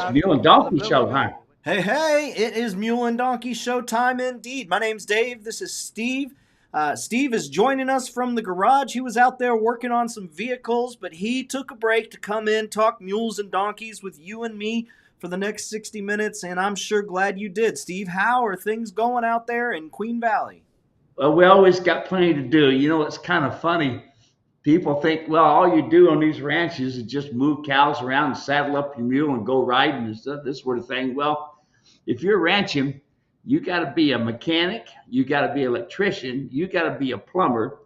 It's Mule and Donkey Show, huh? Hey, hey, it is Mule and Donkey Show time indeed. My name's Dave. This is Steve. Steve is joining us from the garage. He was out there working on some vehicles, but he took a break to come in, talk mules and donkeys with you and me for the next 60 minutes, and I'm sure glad you did. Steve, how are things going out there in Queen Valley? Well, we always got plenty to do. You know, it's kind of funny. People think, well, all you do on these ranches is just move cows around and saddle up your mule and go riding and stuff, this sort of thing. Well, if you're ranching, you got to be a mechanic, you got to be an electrician, you got to be a plumber,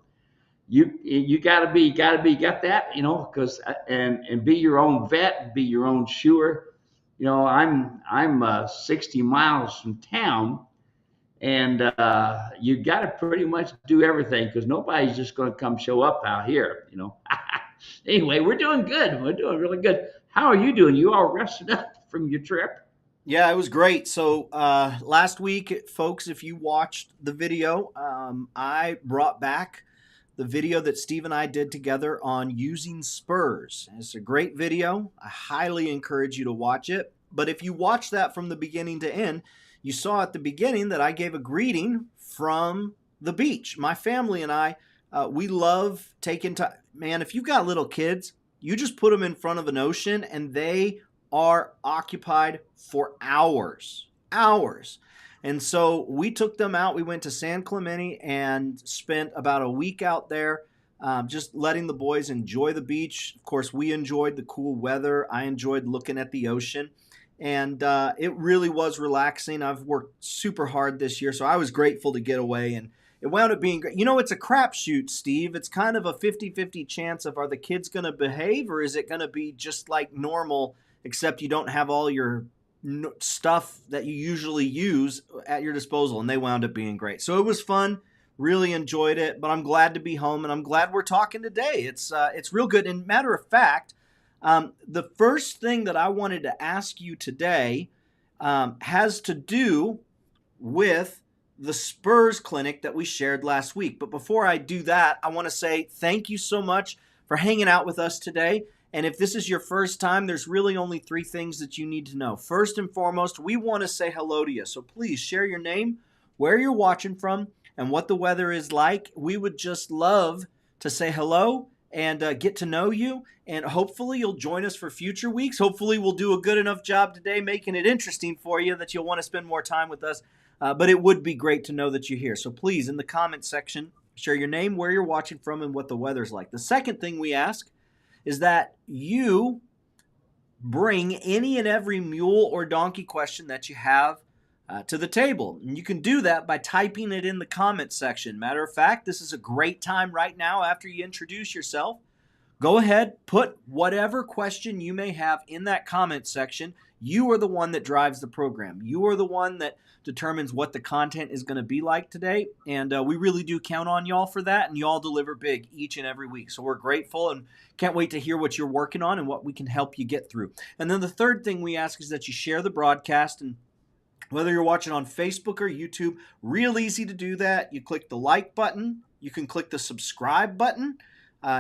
you got that, you know, because and be your own vet, be your own shoer. You know, I'm 60 miles from town, and you got to pretty much do everything because nobody's just going to come show up out here, you know. Anyway, we're doing good. We're doing really good. How are you doing? You all rested up from your trip? Yeah, it was great. So last week, folks, if you watched the video, I brought back the video that Steve and I did together on using Spurs. It's a great video. I highly encourage you to watch it. But if you watch that from the beginning to end, you saw at the beginning that I gave a greeting from the beach. My family and I, we love taking time. Man, if you've got little kids, you just put them in front of an ocean and they are occupied for hours. Hours. And so we took them out. We went to San Clemente and spent about a week out there, just letting the boys enjoy the beach. Of course, we enjoyed the cool weather. I enjoyed looking at the ocean. And it really was relaxing. I've worked super hard this year, so I was grateful to get away. And it wound up being great. You know, it's a crapshoot, Steve. It's kind of a 50-50 chance of are the kids going to behave or is it going to be just like normal, except you don't have all your stuff that you usually use at your disposal, and they wound up being great. So it was fun, really enjoyed it, but I'm glad to be home, and I'm glad we're talking today. It's real good. And matter of fact, the first thing that I wanted to ask you today has to do with the Spurs clinic that we shared last week. But before I do that, I want to say thank you so much for hanging out with us today. And if this is your first time, there's really only 3 things that you need to know. First and foremost, we want to say hello to you. So please share your name, where you're watching from, and what the weather is like. We would just love to say hello and get to know you. And hopefully you'll join us for future weeks. Hopefully we'll do a good enough job today making it interesting for you that you'll want to spend more time with us. But it would be great to know that you're here. So please, in the comment section, share your name, where you're watching from, and what the weather's like. The second thing we ask is that you bring any and every mule or donkey question that you have to the table. And you can do that by typing it in the comment section. Matter of fact, this is a great time right now after you introduce yourself. Go ahead, put whatever question you may have in that comment section. You are the one that drives the program. You are the one that determines what the content is going to be like today. And we really do count on y'all for that. And y'all deliver big each and every week. So we're grateful and can't wait to hear what you're working on and what we can help you get through. And then the third thing we ask is that you share the broadcast. And whether you're watching on Facebook or YouTube, real easy to do that. You click the like button. You can click the subscribe button.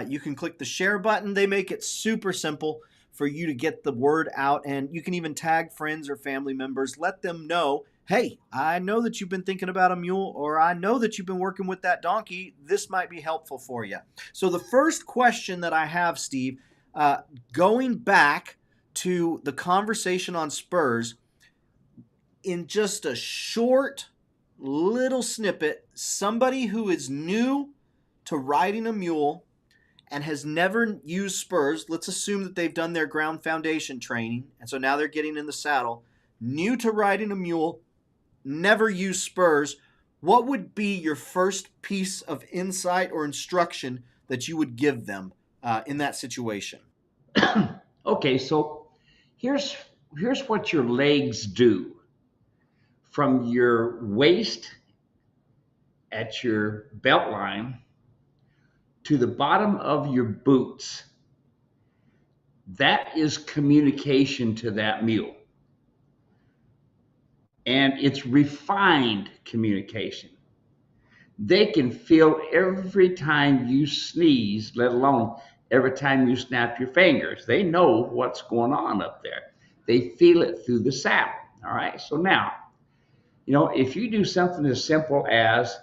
You can click the share button. They make it super simple for you to get the word out. And you can even tag friends or family members. Let them know, hey, I know that you've been thinking about a mule, or I know that you've been working with that donkey. This might be helpful for you. So the first question that I have, Steve, going back to the conversation on Spurs, in just a short little snippet, somebody who is new to riding a mule and has never used Spurs, let's assume that they've done their ground foundation training, and so now they're getting in the saddle, new to riding a mule, never used Spurs, what would be your first piece of insight or instruction that you would give them in that situation? Okay, so here's what your legs do from your waist at your belt line to the bottom of your boots. That is communication to that mule. And it's refined communication. They can feel every time you sneeze, let alone every time you snap your fingers. They know what's going on up there. They feel it through the saddle. All right. So now, if you do something as simple as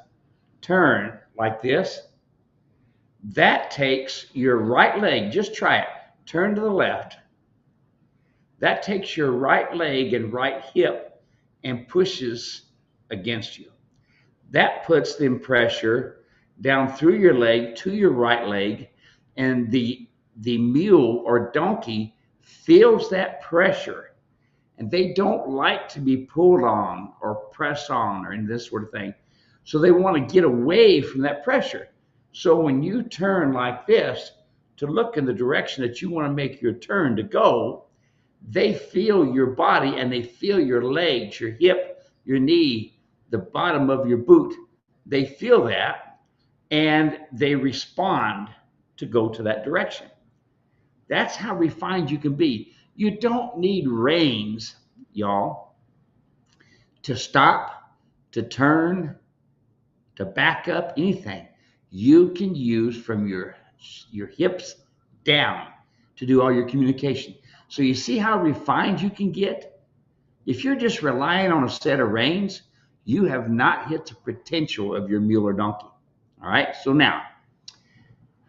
turn like this, that takes your right leg. Just try it. Turn to the left. That takes your right leg and right hip and pushes against you. That puts the pressure down through your leg to your right leg, and the mule or donkey feels that pressure, and they don't like to be pulled on or pressed on or in this sort of thing. So they want to get away from that pressure. So when you turn like this to look in the direction that you want to make your turn to go, they feel your body and they feel your legs, your hip, your knee, the bottom of your boot. They feel that and they respond to go to that direction. That's how refined you can be. You don't need reins, y'all, to stop, to turn, to back up, anything. You can use from your hips down to do all your communication. So you see how refined you can get? If you're just relying on a set of reins, you have not hit the potential of your mule or donkey. All right, so now,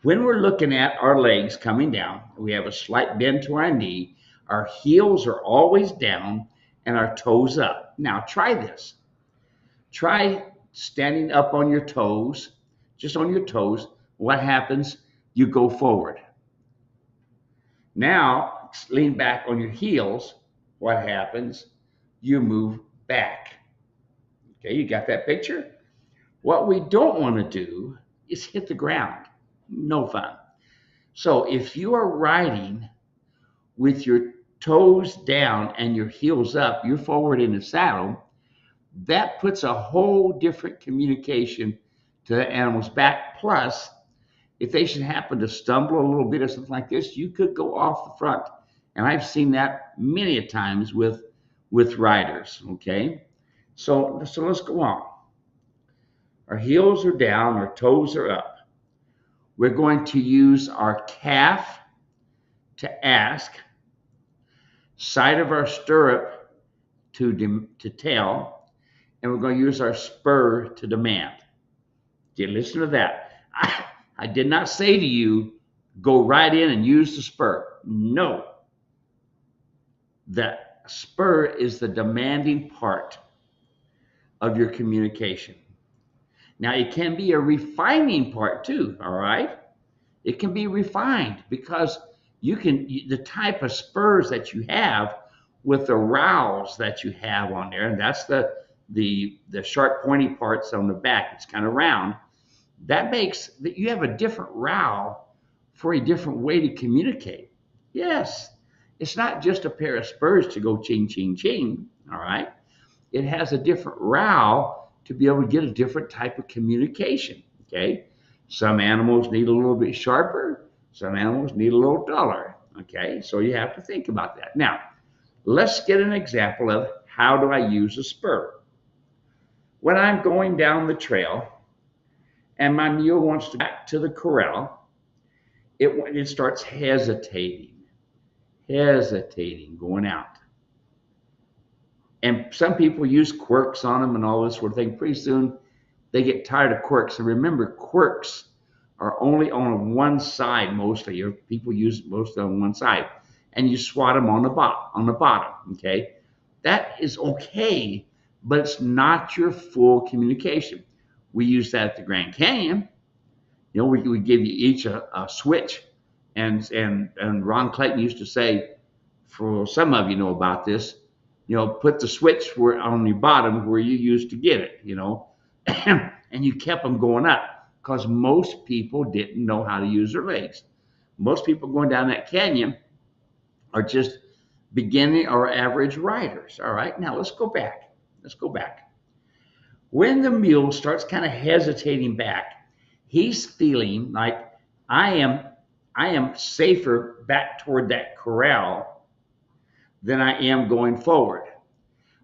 when we're looking at our legs coming down, we have a slight bend to our knee, our heels are always down, and our toes up. Now try this. Try standing up on your toes, just on your toes. What happens? You go forward. Now lean back on your heels. What happens? You move back. Okay, you got that picture? What we don't want to do is hit the ground. No fun. So if you are riding with your toes down and your heels up, you're forward in the saddle, that puts a whole different communication to the animal's back. Plus, if they should happen to stumble a little bit or something like this, you could go off the front. And I've seen that many a times with riders, okay? So let's go on. Our heels are down, our toes are up. We're going to use our calf to ask, side of our stirrup to tail, and we're going to use our spur to demand. Did you listen to that? I did not say to you, go right in and use the spur. No. The spur is the demanding part of your communication. Now, it can be a refining part too, all right? It can be refined because the type of spurs that you have with the rowels that you have on there, and that's the sharp pointy parts on the back, it's kind of round. That makes that you have a different rowel for a different way to communicate. Yes, it's not just a pair of spurs to go ching, ching, ching, all right? It has a different rowel to be able to get a different type of communication, okay? Some animals need a little bit sharper. Some animals need a little duller, okay? So you have to think about that. Now, let's get an example of how do I use a spur. When I'm going down the trail and my mule wants to go back to the corral, it starts hesitating, going out. And some people use quirks on them and all this sort of thing. Pretty soon they get tired of quirks. And remember, quirks are only on one side mostly. Or people use most on one side. And you swat them on the bottom, okay? That is okay, but it's not your full communication. We use that at the Grand Canyon. We give you each a switch. And Ron Clayton used to say, for some of you know about this, put the switch on your bottom where you used to get it, and you kept them going up because most people didn't know how to use their legs. Most people going down that canyon are just beginning or average riders. All right, now let's go back. When the mule starts kind of hesitating back, he's feeling like I am safer back toward that corral than I am going forward.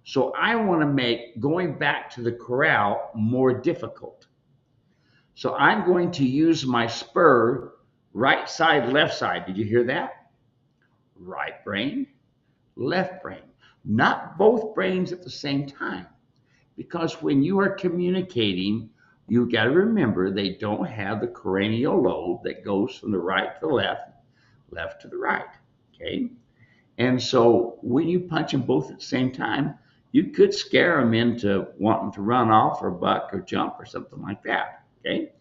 So I want to make going back to the corral more difficult. So I'm going to use my spur right side, left side. Did you hear that? Right brain, left brain. Not both brains at the same time. Because when you are communicating, you got to remember they don't have the cranial lobe that goes from the right to the left, left to the right. Okay. And so when you punch them both at the same time, you could scare them into wanting to run off or buck or jump or something like that. Okay.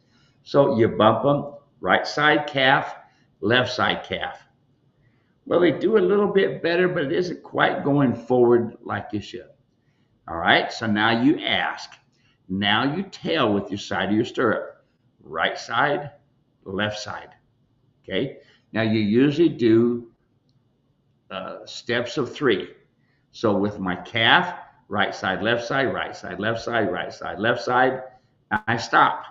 So you bump them, right side calf, left side calf. Well, they do a little bit better, but it isn't quite going forward like you should. All right, so now you ask. Now you tail with your side of your stirrup. Right side, left side. Okay, now you usually do steps of 3. So with my calf, right side, left side, right side, left side, right side, left side, I stop.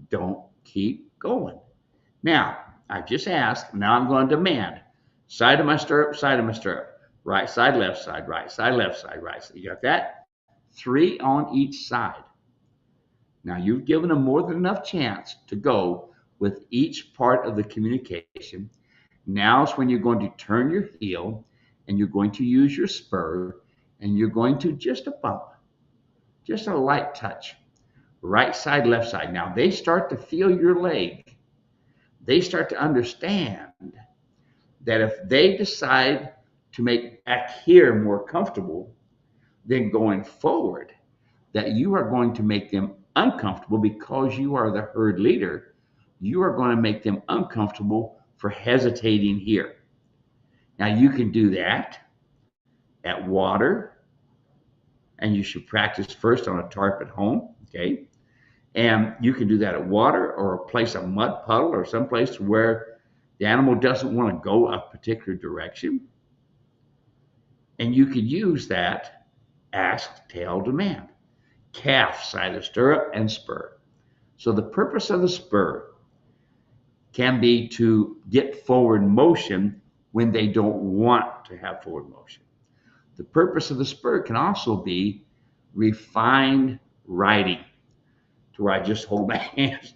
Don't keep going. Now, I just asked. Now I'm going to demand. Side of my stirrup, side of my stirrup. Right side, left side, right side, left side, right side. You got that? 3 on each side. Now you've given them more than enough chance to go with each part of the communication. Now is when you're going to turn your heel and you're going to use your spur and you're going to just a bump, just a light touch. Right side, left side. Now they start to feel your leg. They start to understand that if they decide to make back here more comfortable, then going forward, that you are going to make them uncomfortable because you are the herd leader. You are going to make them uncomfortable for hesitating here. Now, you can do that at water, and you should practice first on a tarp at home, okay? And you can do that at water or a place, a mud puddle, or someplace where the animal doesn't want to go a particular direction. And you could use that ask, tail, demand. Calf, side of stirrup, and spur. So the purpose of the spur can be to get forward motion when they don't want to have forward motion. The purpose of the spur can also be refined riding, to where I just hold my hands,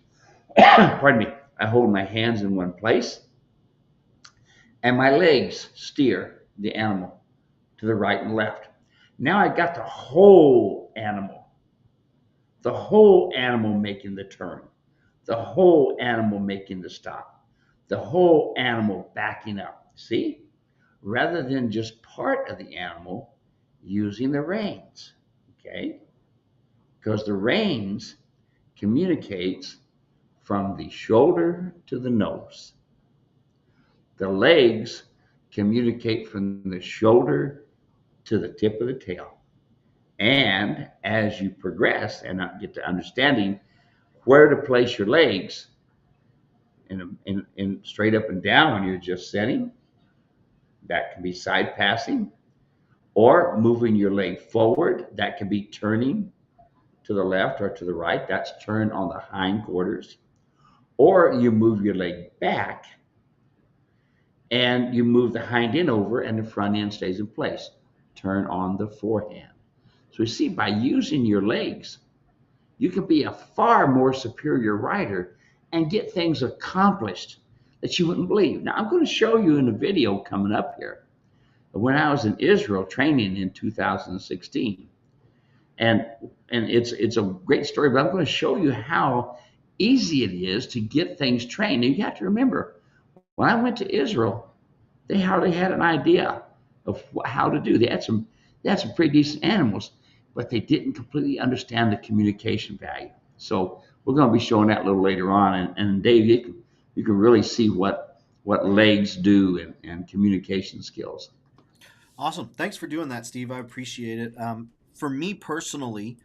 pardon me, I hold my hands in one place and my legs steer the animal to the right and left. Now I got the whole animal making the turn, the whole animal making the stop, the whole animal backing up. See? Rather than just part of the animal using the reins. Okay? Because the reins communicates from the shoulder to the nose. The legs communicate from the shoulder to the tip of the tail. And as you progress and get to understanding where to place your legs in straight up and down when you're just setting, that can be side passing, or moving your leg forward. That can be turning to the left or to the right. That's turn on the hindquarters. Or you move your leg back and you move the hind end over and the front end stays in place. Turn on the forehand. So you see, by using your legs, you can be a far more superior rider and get things accomplished that you wouldn't believe. Now, I'm going to show you in a video coming up here when I was in Israel training in 2016. And it's a great story, but I'm going to show you how easy it is to get things trained. And you have to remember, when I went to Israel, they hardly had an idea of how to do. They had some pretty decent animals, but they didn't completely understand the communication value. So we're going to be showing that a little later on. And Dave, you can really see what legs do and communication skills. Awesome. Thanks for doing that, Steve. I appreciate it. For me personally,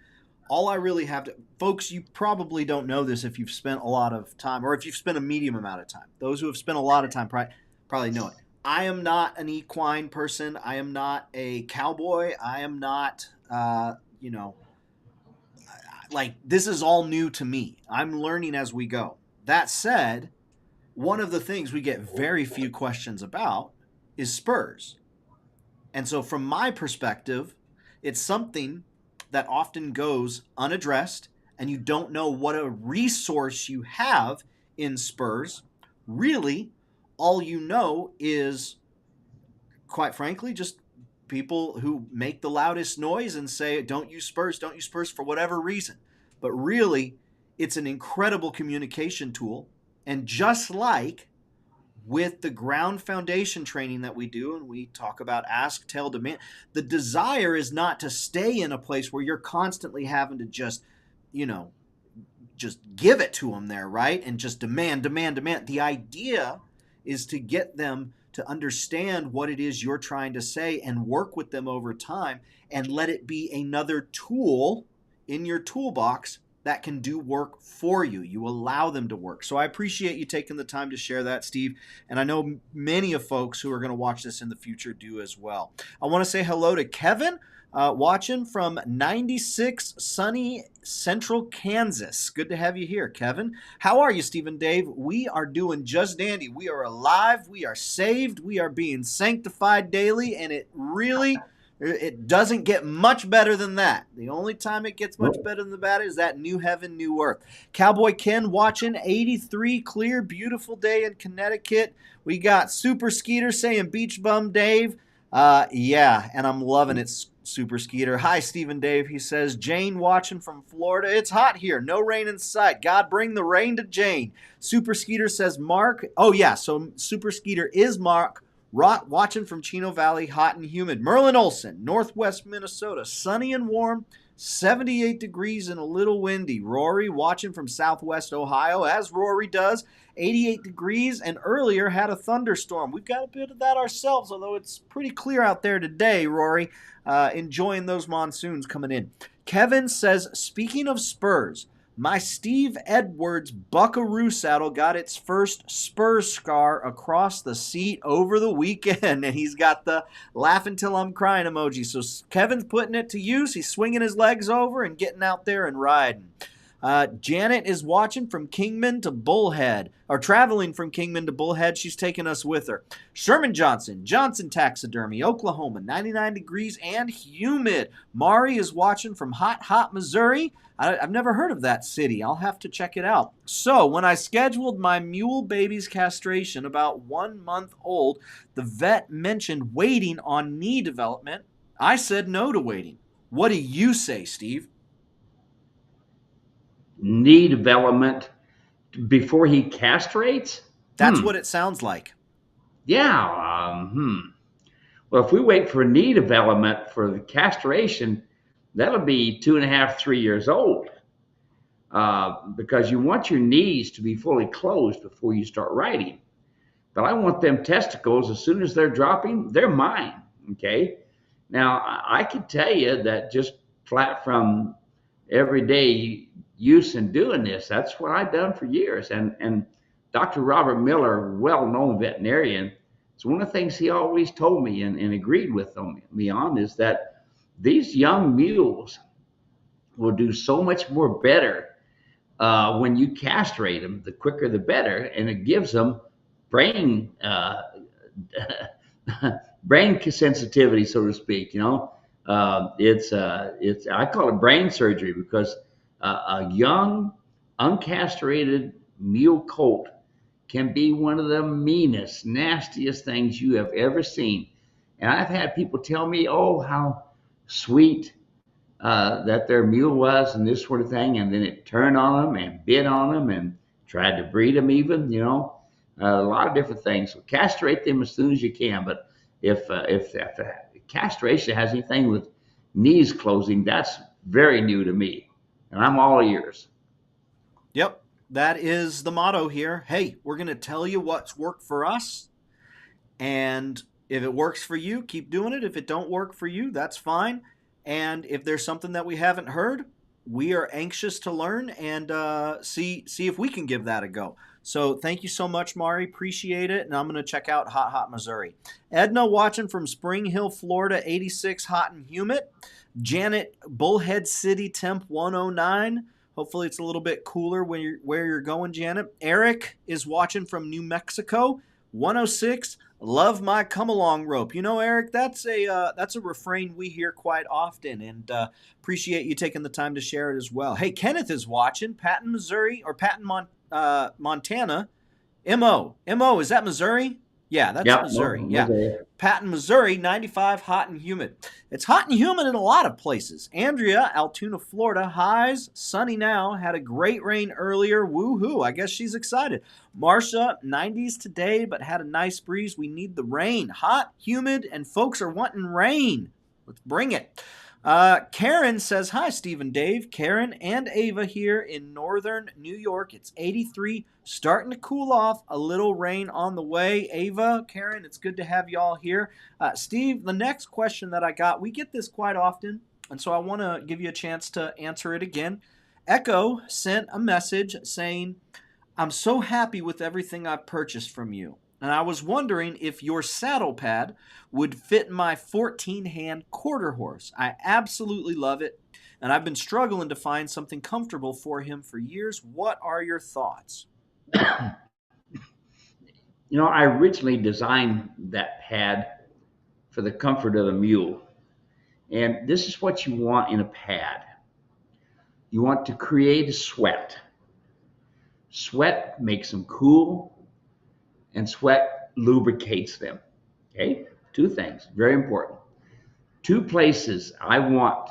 all I really have to, folks, you probably don't know this if you've spent a lot of time, or if you've spent a medium amount of time. Those who have spent a lot of time probably know it. I am not an equine person. I am not a cowboy. I am not, like, this is all new to me. I'm learning as we go. That said, one of the things we get very few questions about is spurs. And so from my perspective, it's something that often goes unaddressed, and you don't know what a resource you have in spurs. Really, all you know is quite frankly, just people who make the loudest noise and say, don't use Spurs for whatever reason. But really, it's an incredible communication tool. And just like with the ground foundation training that we do, and we talk about ask, tell, demand, the desire is not to stay in a place where you're constantly having to just give it to them there, right? And just demand. The idea is to get them to understand what it is you're trying to say and work with them over time and let it be another tool in your toolbox that can do work for you. You allow them to work. So I appreciate you taking the time to share that, Steve. And I know many of folks who are going to watch this in the future do as well. I want to say hello to Kevin, watching from 96 sunny Central Kansas. Good to have you here, Kevin. How are you, Steve and Dave? We are doing just dandy. We are alive. We are saved. We are being sanctified daily, and it doesn't get much better than that. The only time it gets much better than that is that new heaven, new earth. Cowboy Ken watching, 83 clear, beautiful day in Connecticut. We got Super Skeeter saying beach bum Dave. Yeah, and I'm loving it, Super Skeeter. Hi, Stephen Dave. He says, Jane watching from Florida. It's hot here. No rain in sight. God, bring the rain to Jane. Super Skeeter says, Mark. Oh, yeah, so Super Skeeter is Mark. Watching from Chino Valley, hot and humid. Merlin Olson, Northwest Minnesota, sunny and warm, 78 degrees and a little windy. Rory watching from Southwest Ohio, as Rory does, 88 degrees, and earlier had a thunderstorm. We've got a bit of that ourselves, although it's pretty clear out there today, Rory. Enjoying those monsoons coming in. Kevin says, speaking of Spurs, my Steve Edwards Buckaroo saddle got its first Spurs scar across the seat over the weekend, and he's got the laughing till I'm crying emoji. So Kevin's putting it to use. He's swinging his legs over and getting out there and riding. Janet is watching from Kingman to Bullhead, or traveling from Kingman to Bullhead. She's taking us with her. Sherman Johnson Taxidermy, Oklahoma, 99 degrees and humid. Mari is watching from hot Missouri. I've never heard of that city. I'll have to check it out. So when I scheduled my mule baby's castration, about 1 month old, the vet mentioned waiting on knee development. I said no to waiting. What do you say, Steve? Knee development before he castrates? That's what it sounds like. Yeah. Well, if we wait for knee development for the castration, that'll be 2.5, 3 years old. Because you want your knees to be fully closed before you start riding. But I want them testicles, as soon as they're dropping, they're mine. Okay. Now, I can tell you that just flat from everyday use in doing this, that's what I've done for years. And Dr. Robert Miller, well-known veterinarian, it's one of the things he always told me and agreed with me on is that these young mules will do so much more better when you castrate them. The quicker the better, and it gives them brain brain sensitivity, so to speak. It's I call it brain surgery, because a young uncastrated mule colt can be one of the meanest, nastiest things you have ever seen. And I've had people tell me, oh, how sweet that their mule was and this sort of thing, and then it turned on them and bit on them and tried to breed them even, a lot of different things. So castrate them as soon as you can. But if castration has anything with knees closing, that's very new to me, and I'm all ears. Yep, that is the motto here. Hey, we're going to tell you what's worked for us, and if it works for you, keep doing it. If it don't work for you, that's fine. And if there's something that we haven't heard, we are anxious to learn and see if we can give that a go. So thank you so much, Mari. Appreciate it. And I'm going to check out hot Missouri. Edna watching from Spring Hill, Florida, 86, hot and humid. Janet, Bullhead City, temp 109. Hopefully it's a little bit cooler where you're going, Janet. Eric is watching from New Mexico, 106. Love my come along rope. Eric, that's a refrain we hear quite often, and appreciate you taking the time to share it as well. Hey, Kenneth is watching, Patton, Missouri, or Patton, Montana. Mo, is that Missouri? Yeah, that's Yep, no, Missouri. Yeah. Missouri. Patton, Missouri, 95, hot and humid. It's hot and humid in a lot of places. Andrea, Altoona, Florida, highs, sunny now, had a great rain earlier. Woohoo, I guess she's excited. Marcia, 90s today, but had a nice breeze. We need the rain. Hot, humid, and folks are wanting rain. Let's bring it. Karen says, hi, Steve and Dave. Karen and Ava here in northern New York. It's 83, starting to cool off. A little rain on the way. Ava, Karen, it's good to have y'all here. Steve, the next question that I got, we get this quite often, and so I want to give you a chance to answer it again. Echo sent a message saying, I'm so happy with everything I've purchased from you. And I was wondering if your saddle pad would fit my 14-hand quarter horse. I absolutely love it, and I've been struggling to find something comfortable for him for years. What are your thoughts? I originally designed that pad for the comfort of the mule. And this is what you want in a pad. You want to create a sweat. Sweat makes them cool, and sweat lubricates them. Okay? Two things, very important. Two places I want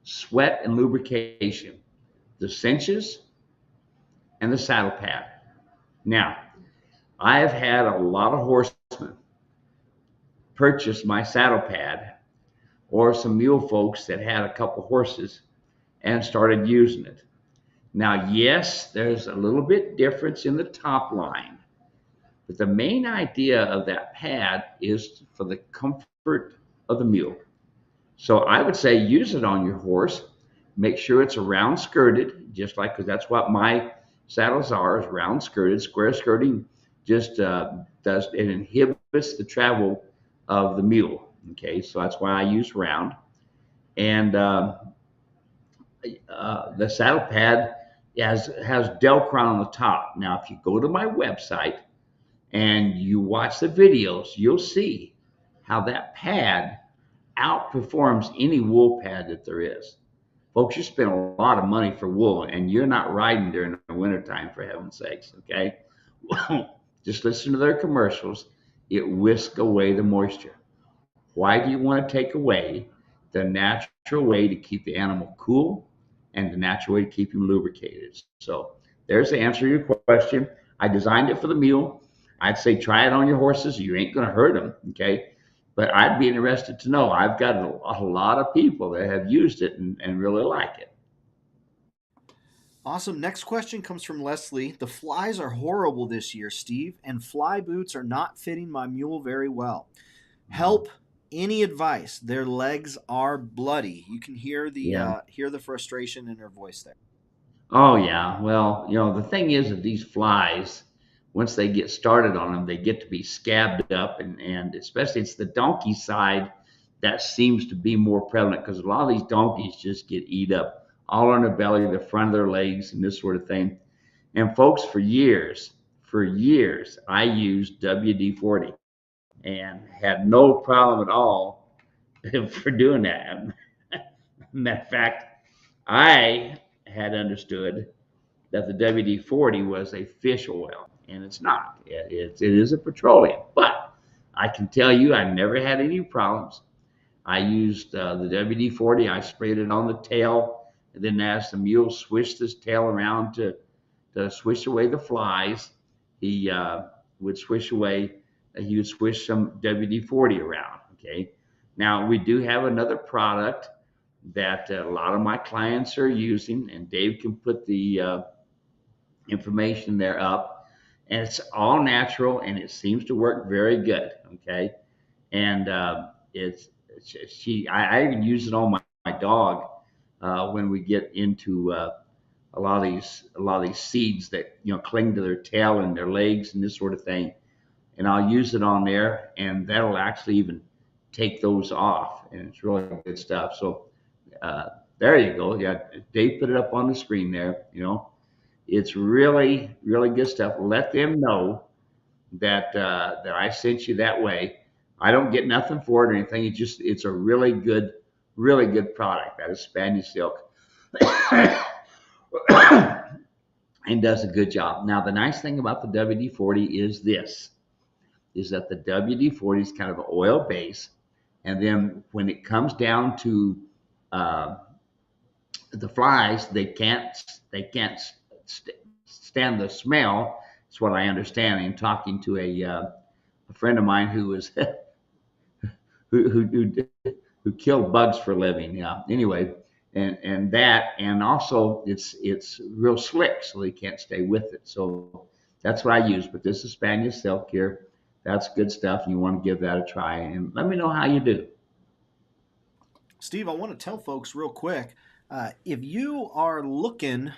sweat and lubrication: the cinches and the saddle pad. Now, I have had a lot of horsemen purchase my saddle pad, or some mule folks that had a couple horses and started using it. Now, yes, there's a little bit difference in the top line, but the main idea of that pad is for the comfort of the mule. So I would say use it on your horse. Make sure it's a round skirted, just like, because that's what my saddles are, is round skirted. Square skirting just does, it inhibits the travel of the mule. Okay, so that's why I use round. And the saddle pad has Delcron on the top. Now, if you go to my website and you watch the videos, you'll see how that pad outperforms any wool pad that there is. Folks, you spend a lot of money for wool, and you're not riding during the wintertime, for heaven's sakes, okay? Just listen to their commercials. It whisks away the moisture. Why do you want to take away the natural way to keep the animal cool and the natural way to keep him lubricated? So there's the answer to your question. I designed it for the mule. I'd say try it on your horses. You ain't going to hurt them, okay? But I'd be interested to know. I've got a lot of people that have used it and really like it. Awesome. Next question comes from Leslie. The flies are horrible this year, Steve, and fly boots are not fitting my mule very well. Help. Any advice? Their legs are bloody. You can Yeah. hear the frustration in her voice there. Oh yeah. Well, the thing is that these flies, once they get started on them, they get to be scabbed up, and especially it's the donkey side that seems to be more prevalent, because a lot of these donkeys just get eat up all on their belly, the front of their legs, and this sort of thing. And folks, for years, I used WD-40 and had no problem at all for doing that. Matter of fact, I had understood that the WD-40 was a fish oil, and it's not. It is a petroleum. But I can tell you, I never had any problems. I used the WD-40. I sprayed it on the tail, and then as the mule swished his tail around to swish away the flies, he would swish away. He would swish some WD-40 around. Okay. Now we do have another product that a lot of my clients are using, and Dave can put the information there up, and it's all natural, and it seems to work very good. Okay. And I even use it on my dog when we get into a lot of these seeds that cling to their tail and their legs and this sort of thing, and I'll use it on there, and that'll actually even take those off, and it's really good stuff. So there you go. Yeah, Dave put it up on the screen there. It's really really good stuff. Let them know that I sent you that way. I don't get nothing for it or anything. It's a really good product. That is Spanish silk, and does a good job. Now the nice thing about the WD-40 is this: is that the WD-40 is kind of an oil base, and then when it comes down to uh, the flies, they can't stand the smell. That's what I understand in talking to a friend of mine who was who who killed bugs for a living. Yeah. Anyway, and that, and also it's real slick, so they can't stay with it. So that's what I use. But this is Spanish Silk here. That's good stuff. You want to give that a try, and let me know how you do. Steve, I want to tell folks real quick, if you are looking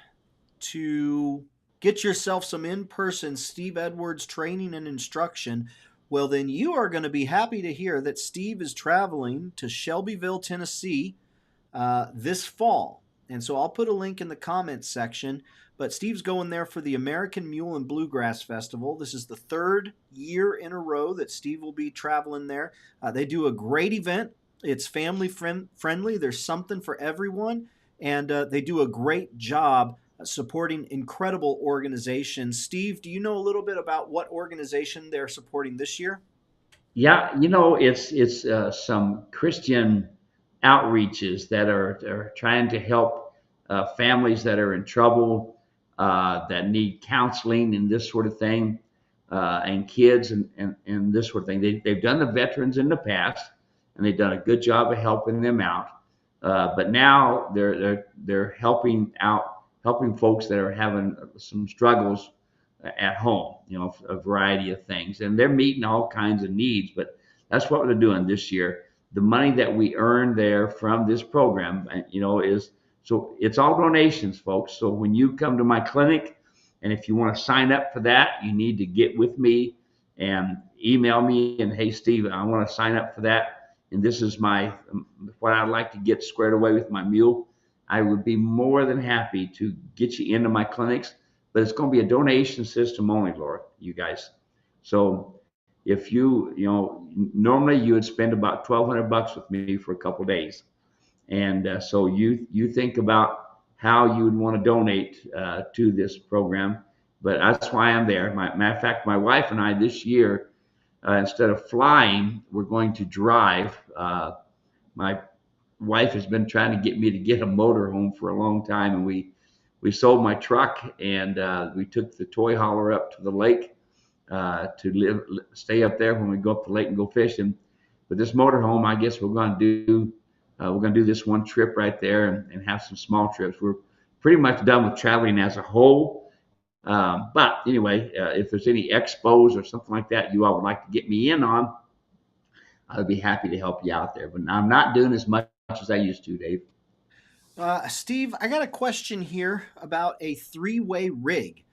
to get yourself some in-person Steve Edwards training and instruction, well, then you are going to be happy to hear that Steve is traveling to Shelbyville, Tennessee this fall. And so I'll put a link in the comments section. But Steve's going there for the American Mule and Bluegrass Festival. This is the third year in a row that Steve will be traveling there. They do a great event. It's family friendly. There's something for everyone. And they do a great job supporting incredible organizations. Steve, do you know a little bit about what organization they're supporting this year? Yeah, it's some Christian outreaches that are trying to help families that are in trouble, that need counseling and this sort of thing, and kids and this sort of thing. They've done the veterans in the past, and they've done a good job of helping them out. But now they're helping folks that are having some struggles at home, a variety of things, and they're meeting all kinds of needs. But that's what they're doing this year. The money that we earn there from this program, is, so it's all donations, folks. So when you come to my clinic, and if you want to sign up for that, you need to get with me and email me and, hey, Steve, I want to sign up for that, and this is my what I'd like to get squared away with my mule. I would be more than happy to get you into my clinics, but it's going to be a donation system only, Laura, you guys. So if normally you would spend about $1,200 with me for a couple of days, and so you think about how you would want to donate to this program. But that's why I'm there. Matter of fact, my wife and I this year, instead of flying, we're going to drive. My wife has been trying to get me to get a motorhome for a long time, and we sold my truck, and we took the toy hauler up to the lake to stay up there when we go up the lake and go fishing. But this motorhome, I guess we're going to do this one trip right there, and have some small trips. We're pretty much done with traveling as a whole. But anyway, if there's any expos or something like that you all would like to get me in on, I'd be happy to help you out there. But I'm not doing as much as I used to, Dave. Steve, I got a question here about a three-way rig.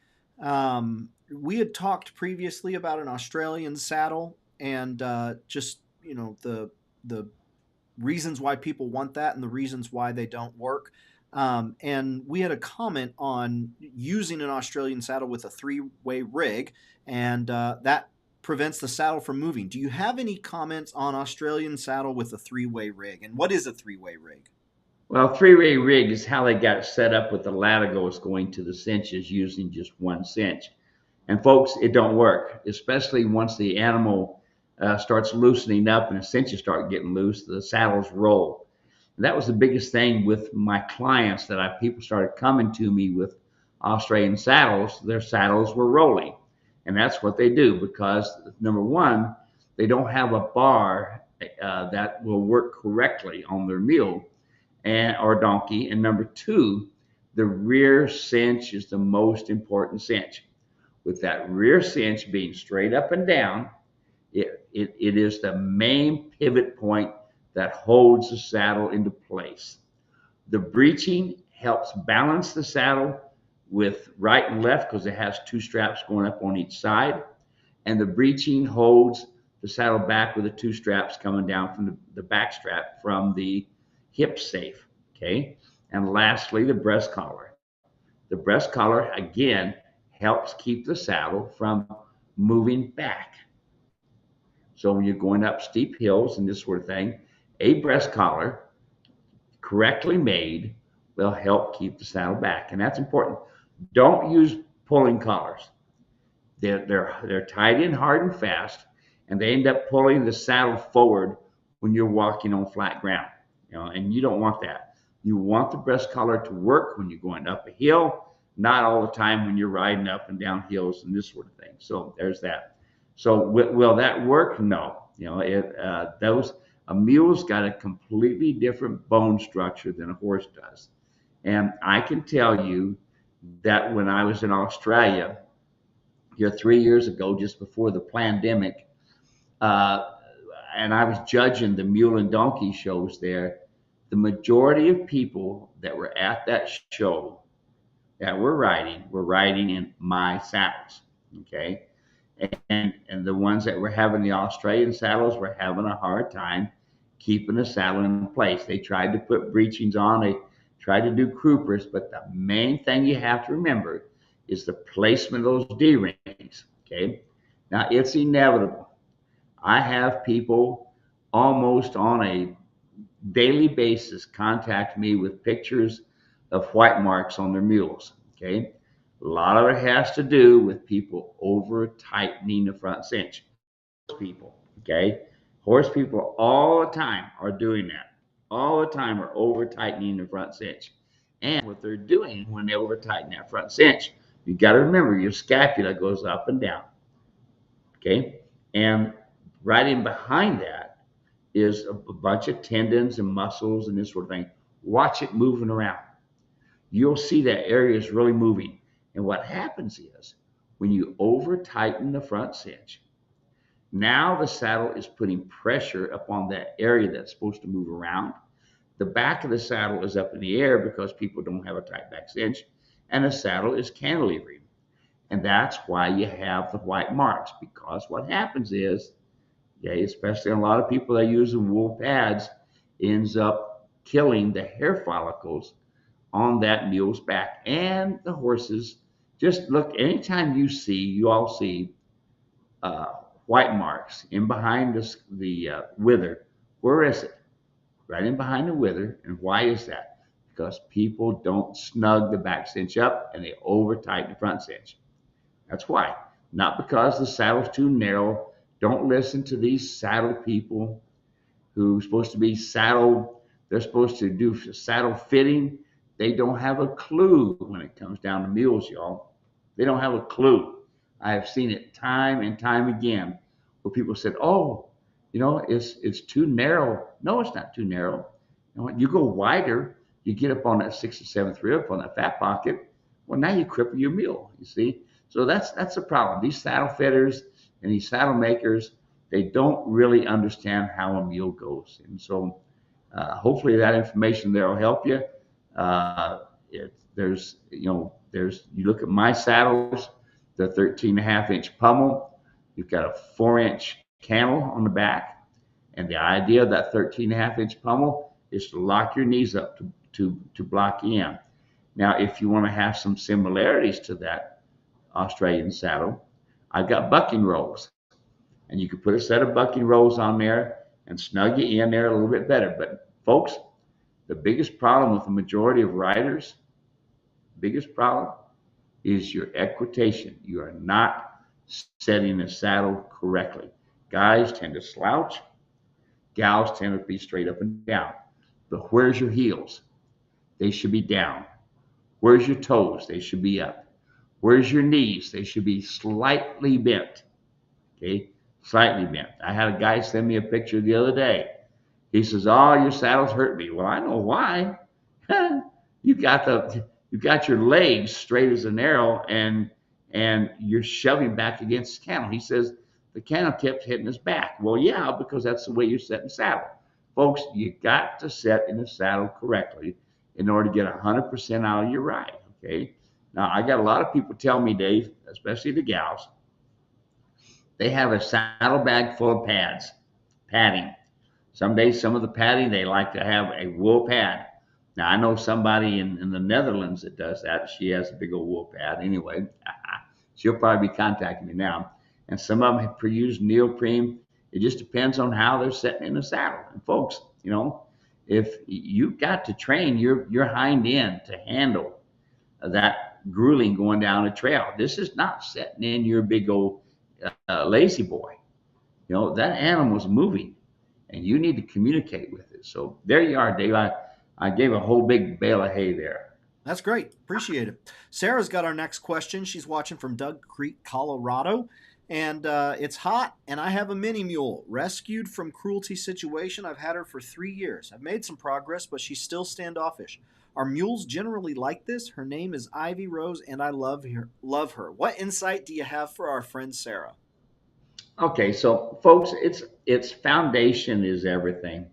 We had talked previously about an Australian saddle, and just the reasons why people want that and the reasons why they don't work. And we had a comment on using an Australian saddle with a three-way rig, and that prevents the saddle from moving. Do you have any comments on Australian saddle with a three-way rig? And what is a three-way rig? Well, three-way rig is how they got it set up, with the latigos going to the cinches using just one cinch. And folks, it don't work, especially once the animal starts loosening up and the cinches start getting loose, the saddles roll. And that was the biggest thing with my clients, that people started coming to me with Australian saddles. Their saddles were rolling. And that's what they do, because number one, they don't have a bar that will work correctly on their mule or donkey. And number two, the rear cinch is the most important cinch. With that rear cinch being straight up and down, it is the main pivot point that holds the saddle into place. The breeching helps balance the saddle with right and left, because it has two straps going up on each side. And the breeching holds the saddle back with the two straps coming down from the back strap from the hip safe. Okay. And lastly, the breast collar. The breast collar, again, helps keep the saddle from moving back. So when you're going up steep hills and this sort of thing, a breast collar correctly made will help keep the saddle back. And that's important. Don't use pulling collars. They're tied in hard and fast. and they end up pulling the saddle forward when you're walking on flat ground. And you don't want that. You want the breast collar to work when you're going up a hill, not all the time when you're riding up and down hills and this sort of thing. So there's that. So will that work? No. A mule's got a completely different bone structure than a horse does. And I can tell you that when I was in Australia here 3 years ago, just before the pandemic, uh, and I was judging the mule and donkey shows there, the majority of people that were at that show that were riding in my saddles. Okay. And the ones that were having the Australian saddles were having a hard time keeping the saddle in place. They tried to put breechings on, they tried to do croupers, but the main thing you have to remember is the placement of those D-rings. Okay. Now it's inevitable. I have people almost on a daily basis contact me with pictures of white marks on their mules. Okay. A lot of it has to do with people over tightening the front cinch. People. Okay. Horse people all the time are doing that. All the time are over tightening the front cinch. And what they're doing when they over tighten that front cinch, you got to remember your scapula goes up and down. Okay. And right in behind that is a bunch of tendons and muscles and this sort of thing. Watch it moving around. You'll see that area is really moving. And what happens is when you over tighten the front cinch, now the saddle is putting pressure upon that area that's supposed to move around. The back of the saddle is up in the air because people don't have a tight back cinch, and the saddle is cantilevering. And that's why you have the white marks, because what happens is, okay, especially a lot of people that use the wool pads, ends up killing the hair follicles on that mule's back and the horses. Just look, anytime you all see uh, white marks in behind the wither. Where is it? Right in behind the wither. And why is that? Because people don't snug the back cinch up and they over tighten the front cinch. That's why. Not because the saddle's too narrow. Don't listen to these saddle people who's supposed to be saddle. They're supposed to do saddle fitting. They don't have a clue when it comes down to mules, y'all. They don't have a clue. I have seen it time and time again where people said, "Oh, it's too narrow." No, it's not too narrow. You go wider, you get up on that sixth or seventh rib on that fat pocket. Well, now you cripple your mule. You see, so that's the problem. These saddle fitters and these saddle makers, they don't really understand how a mule goes, and so hopefully that information there will help you. Uh, you look at my saddles, the 13 and a half inch pummel. You've got a 4-inch cantle on the back. And the idea of that 13 and a half inch pummel is to lock your knees up to block in. Now, if you want to have some similarities to that Australian saddle, I've got bucking rolls. And you can put a set of bucking rolls on there and snug you in there a little bit better. But folks, the biggest problem with the majority of riders, biggest problem is your equitation. You are not setting the saddle correctly. Guys tend to slouch. Gals tend to be straight up and down. But where's your heels? They should be down. Where's your toes? They should be up. Where's your knees? They should be slightly bent. Okay, slightly bent. I had a guy send me a picture the other day. He says, "Oh, your saddles hurt me." Well, I know why. you got your legs straight as an arrow, and you're shoving back against the cantle. He says the cantle tip's hitting his back. Well, yeah, because that's the way you're setting the saddle. Folks, you got to set in the saddle correctly in order to get 100% out of your ride. Okay. Now, I got a lot of people tell me, Dave, especially the gals, they have a saddle bag full of padding. Some days, some of the padding, they like to have a wool pad. Now, I know somebody in the Netherlands that does that. She has a big old wool pad. Anyway, she'll probably be contacting me now. And some of them have used neoprene. It just depends on how they're setting in the saddle. And folks, if you've got to train your hind end to handle that grueling going down a trail, this is not setting in your big old lazy boy. That animal's moving, and you need to communicate with it. So there you are, Dave. I gave a whole big bale of hay there. That's great. Appreciate it. Sarah's got our next question. She's watching from Doug Creek, Colorado. And it's hot, and I have a mini mule rescued from cruelty situation. I've had her for 3 years. I've made some progress, but she's still standoffish. Are mules generally like this? Her name is Ivy Rose, and I love her. Love her. What insight do you have for our friend Sarah? Okay, so folks, its foundation is everything.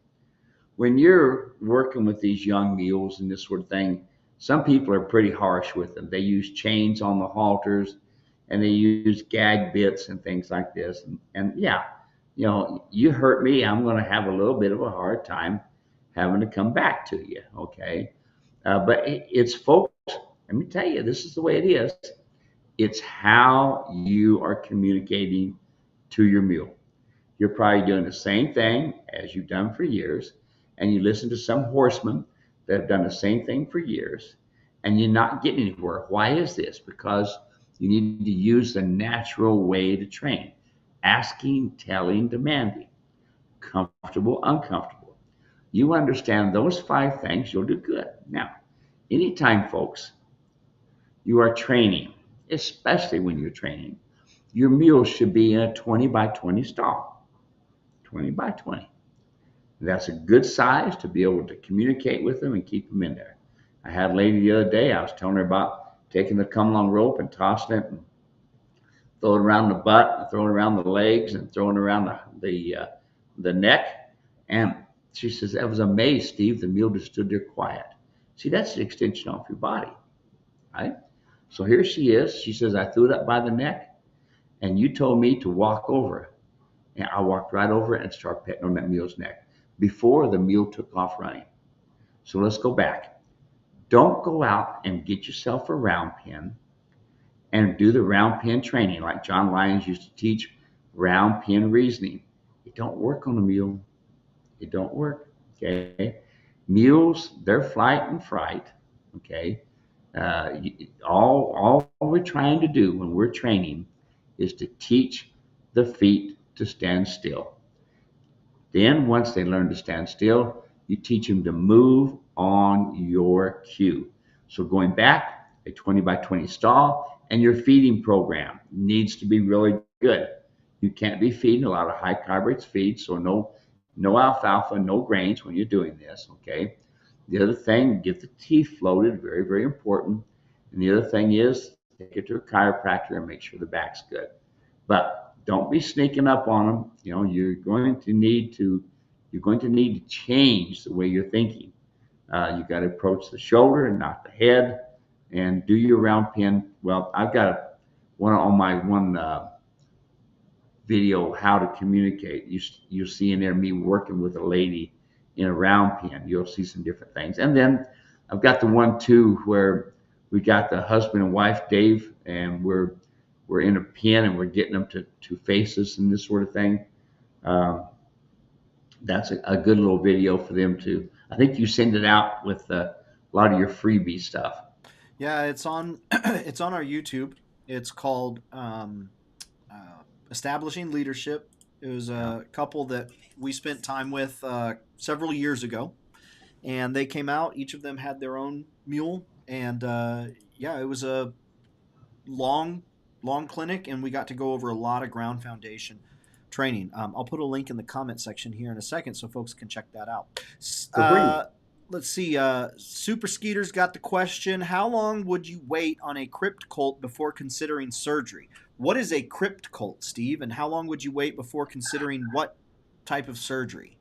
When you're working with these young mules and this sort of thing, some people are pretty harsh with them. They use chains on the halters, and they use gag bits and things like this. And yeah, you hurt me, I'm going to have a little bit of a hard time having to come back to you. Okay. But it's folks, let me tell you, this is the way it is. It's how you are communicating to your mule. You're probably doing the same thing as you've done for years, and you listen to some horsemen that have done the same thing for years, and you're not getting anywhere. Why is this? Because you need to use the natural way to train: asking, telling, demanding, comfortable, uncomfortable. You understand those 5 things, you'll do good. Now, anytime, folks, you are training, especially when you're training, your mule should be in a 20 by 20 stall. 20 by 20. That's a good size to be able to communicate with them and keep them in there. I had a lady the other day, I was telling her about taking the come along rope and tossing it and throwing it around the butt, and throwing it around the legs, and throwing it around the neck. And she says, "That was amazing, Steve. The mule just stood there quiet." See, that's the extension off your body, right? So here she is. She says, "I threw it up by the neck, and you told me to walk over it." And I walked right over it and started petting on that mule's neck before the mule took off running. So let's go back. Don't go out and get yourself a round pin and do the round pin training like John Lyons used to teach round pin reasoning. It don't work on a mule. It don't work. Okay. Mules, they're flight and fright. Okay. All we're trying to do when we're training is to teach the feet to stand still. Then, once they learn to stand still, you teach them to move on your cue. So, going back, a 20 by 20 stall, and your feeding program needs to be really good. You can't be feeding a lot of high carbohydrates feed, so no alfalfa, no grains when you're doing this. Okay. The other thing, get the teeth floated, very, very important. And the other thing is take it to a chiropractor and make sure the back's good. But don't be sneaking up on them. You're going to need to change the way you're thinking. You got to approach the shoulder and not the head, and do your round pin. Well, I've got one on my one video, how to communicate. You'll see in there me working with a lady in a round pin. You'll see some different things. And then I've got the one too where we got the husband and wife, Dave, and we're in a pen and we're getting them to face us and this sort of thing. Um, that's a good little video for them to. I think you send it out with a lot of your freebie stuff. Yeah, it's on it's on our YouTube. It's called Establishing Leadership. It was Yeah. a couple that we spent time with several years ago, and they came out. Each of them had their own mule, and yeah, it was a long, long clinic, and we got to go over a lot of ground foundation training. I'll put a link in the comment section here in a second so folks can check that out. So bring. Let's see. Super Skeeter's got the question: how long would you wait on a Crypt Colt before considering surgery? What is a Crypt Colt, Steve, and how long would you wait before considering what type of surgery?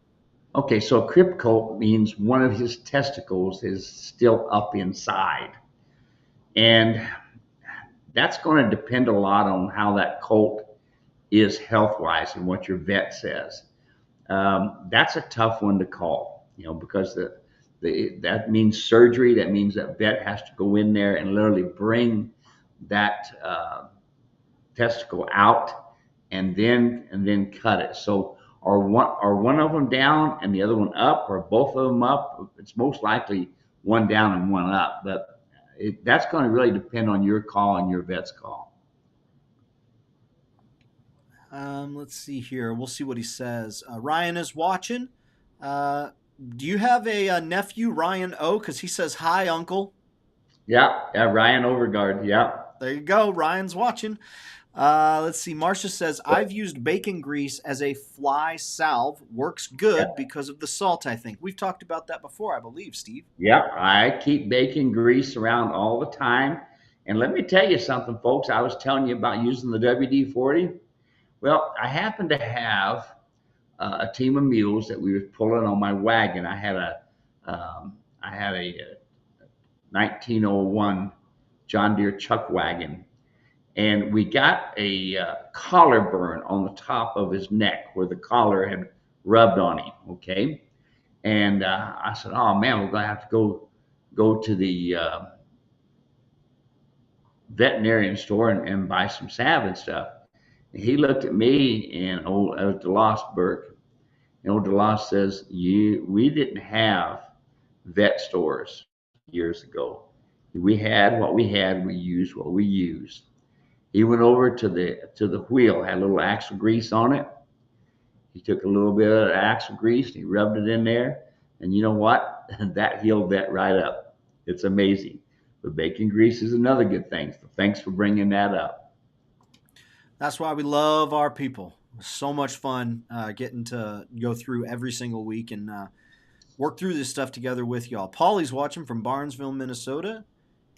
Okay, so a Crypt Colt means one of his testicles is still up inside. And that's going to depend a lot on how that colt is health wise and what your vet says. That's a tough one to call, because that means surgery. That means that vet has to go in there and literally bring that testicle out and then cut it. So are one of them down and the other one up, or both of them up? It's most likely one down and one up, but that's going to really depend on your call and your vet's call. Let's see here. We'll see what he says. Ryan is watching. Do you have a nephew, Ryan O? Because he says, hi, uncle. Yeah, yeah, Ryan Overgard. Yeah. There you go. Ryan's watching. Let's see. Marcia says, I've used bacon grease as a fly salve. Works good because of the salt, I think. We've talked about that before, I believe, Steve. Yeah, I keep bacon grease around all the time. And let me tell you something, folks. I was telling you about using the WD-40. Well, I happen to have a team of mules that we were pulling on my wagon. I had a 1901 John Deere chuck wagon, and we got a collar burn on the top of his neck where the collar had rubbed on him. Okay, and I said, "Oh man, we're gonna have to go to the veterinarian store and buy some salve and stuff." And he looked at me and old DeLoss Burke, and old DeLoss says, we didn't have vet stores years ago. We had what we had. We used what we used." He went over to the wheel, had a little axle grease on it. He took a little bit of the axle grease and he rubbed it in there. And you know what? That healed that right up. It's amazing. But bacon grease is another good thing. So thanks for bringing that up. That's why we love our people. So much fun getting to go through every single week and work through this stuff together with y'all. Paulie's watching from Barnesville, Minnesota.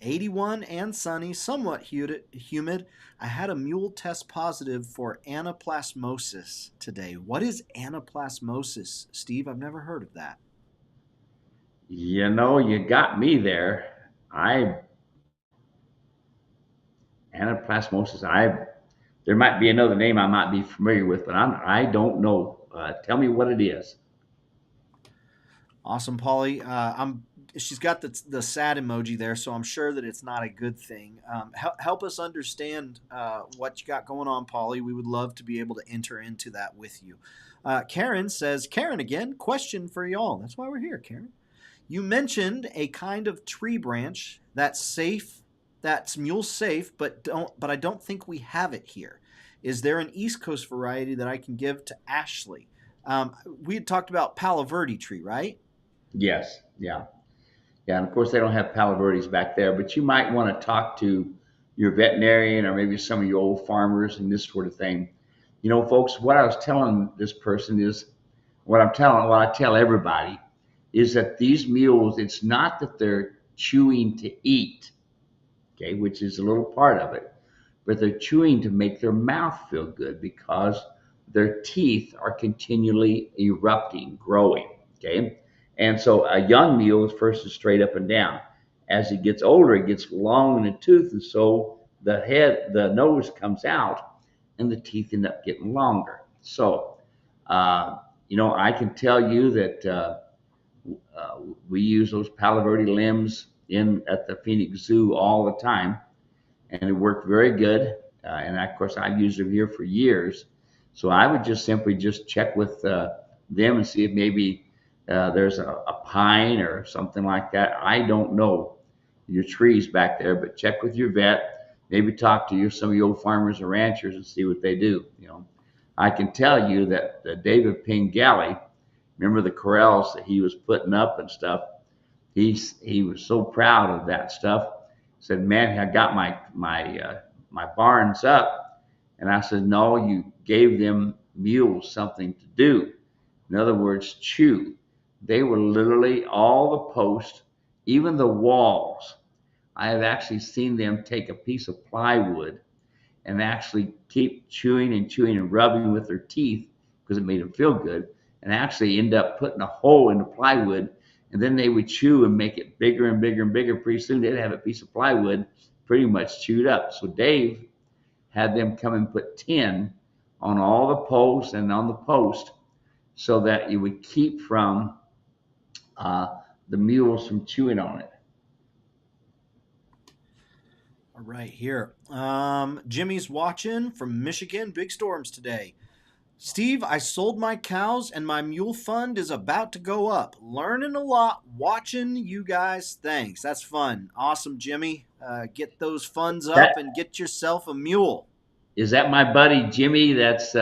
81 and sunny, somewhat humid. I had a mule test positive for anaplasmosis today. What is anaplasmosis, Steve? I've never heard of that. You know, you got me there. I Anaplasmosis. There might be another name I might be familiar with, but I don't know. Tell me what it is. Awesome, Polly. She's got the sad emoji there, so I'm sure that it's not a good thing. Help us understand what you got going on, Polly. We would love to be able to enter into that with you. Karen says, Karen again, question for y'all. That's why we're here, Karen. You mentioned a kind of tree branch that's safe, that's mule safe, but I don't think we have it here. Is there an East Coast variety that I can give to Ashley? We had talked about Palo Verde tree, right? Yes, yeah, yeah. And of course, they don't have Palo Verdes back there, but you might want to talk to your veterinarian or maybe some of your old farmers and this sort of thing. You know, folks, what I was telling this person is what I tell everybody is that these mules, it's not that they're chewing to eat, okay, which is a little part of it, but they're chewing to make their mouth feel good because their teeth are continually erupting, growing, okay? And so a young mule first is straight up and down. As it gets older, it gets long in the tooth, and so the nose comes out, and the teeth end up getting longer. So, I can tell you that we use those Palo Verde limbs in at the Phoenix Zoo all the time, and it worked very good. And of course, I've used them here for years. So I would just simply just check with them and see if maybe there's a pine or something like that. I don't know your trees back there, but check with your vet. Maybe talk to some of your old farmers and ranchers and see what they do. I can tell you that David Pingelli, remember the corrals that he was putting up and stuff. He was so proud of that stuff. Said, "Man, I got my barns up." And I said, "No, you gave them mules something to do. In other words, chew." They were literally all the posts, even the walls. I have actually seen them take a piece of plywood and actually keep chewing and rubbing with their teeth because it made them feel good, and actually end up putting a hole in the plywood, and then they would chew and make it bigger and bigger and bigger. Pretty soon they'd have a piece of plywood pretty much chewed up. So Dave had them come and put tin on all the posts and on the post so that you would keep from the mules from chewing on it. All right, here. Jimmy's watching from Michigan. Big storms today. Steve, I sold my cows and my mule fund is about to go up. Learning a lot, watching you guys. Thanks. That's fun. Awesome, Jimmy. Get those funds up That and get yourself a mule. Is that my buddy Jimmy? That's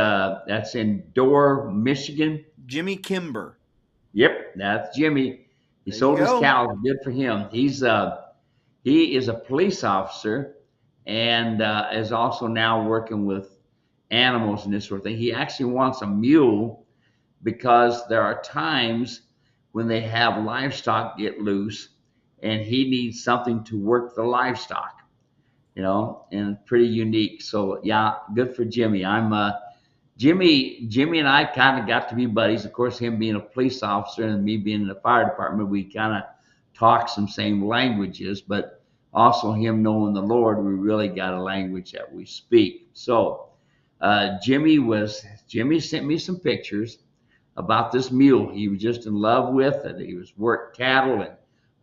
in Door, Michigan. Jimmy Kimber. Yep, that's Jimmy. He There you sold his go. cows. Good for him. He is a police officer and is also now working with animals and this sort of thing. He actually wants a mule because there are times when they have livestock get loose and he needs something to work the livestock, and pretty unique. So yeah, good for Jimmy. Jimmy and I kind of got to be buddies. Of course, him being a police officer and me being in the fire department, we kind of talk some same languages, but also him knowing the Lord, we really got a language that we speak. So Jimmy sent me some pictures about this mule. He was just in love with it. He was worked cattle, and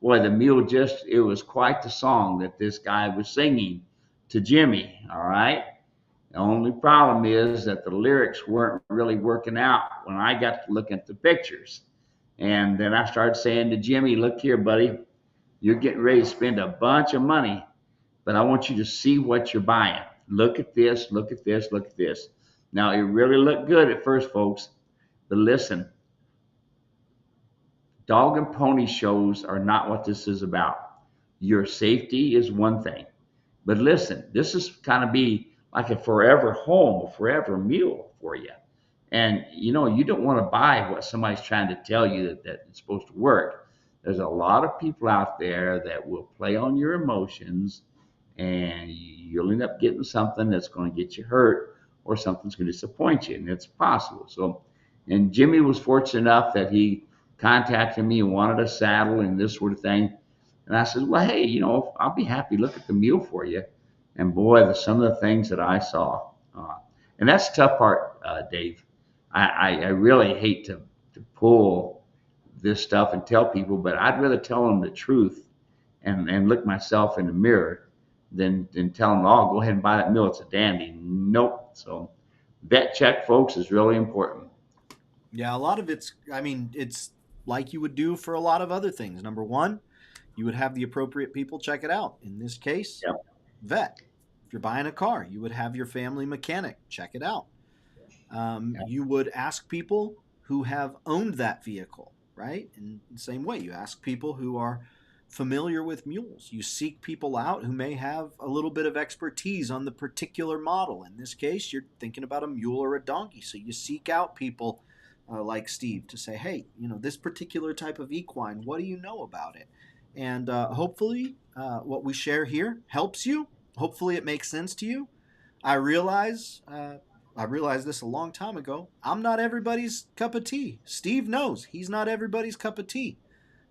boy, the mule it was quite the song that this guy was singing to Jimmy. All right. The only problem is that the lyrics weren't really working out when I got to look at the pictures. And then I started saying to Jimmy, look here, buddy, you're getting ready to spend a bunch of money, but I want you to see what you're buying. Look at this, look at this, look at this. Now, it really looked good at first, folks, but listen, dog and pony shows are not what this is about. Your safety is one thing, but listen, this is kind of be like a forever home, a forever mule for you. And you don't want to buy what somebody's trying to tell you that it's supposed to work. There's a lot of people out there that will play on your emotions, and you'll end up getting something that's going to get you hurt or something's going to disappoint you, and it's possible. So, and Jimmy was fortunate enough that he contacted me and wanted a saddle and this sort of thing. And I said, well, hey, I'll be happy to look at the mule for you. And boy, some of the things that I saw. And that's the tough part, Dave. I really hate to pull this stuff and tell people, but I'd rather tell them the truth and look myself in the mirror than tell them, oh, go ahead and buy that mule. It's a dandy. Nope. So vet check, folks, is really important. Yeah, a lot of it's like you would do for a lot of other things. Number one, you would have the appropriate people check it out. In this case, Yep. vet. If you're buying a car, you would have your family mechanic check it out. Yep. You would ask people who have owned that vehicle, right? In the same way, you ask people who are familiar with mules. You seek people out who may have a little bit of expertise on the particular model. In this case, you're thinking about a mule or a donkey. So you seek out people like Steve to say, hey, this particular type of equine, what do you know about it? And hopefully what we share here helps you. Hopefully it makes sense to you. I realized this a long time ago. I'm not everybody's cup of tea. Steve knows he's not everybody's cup of tea.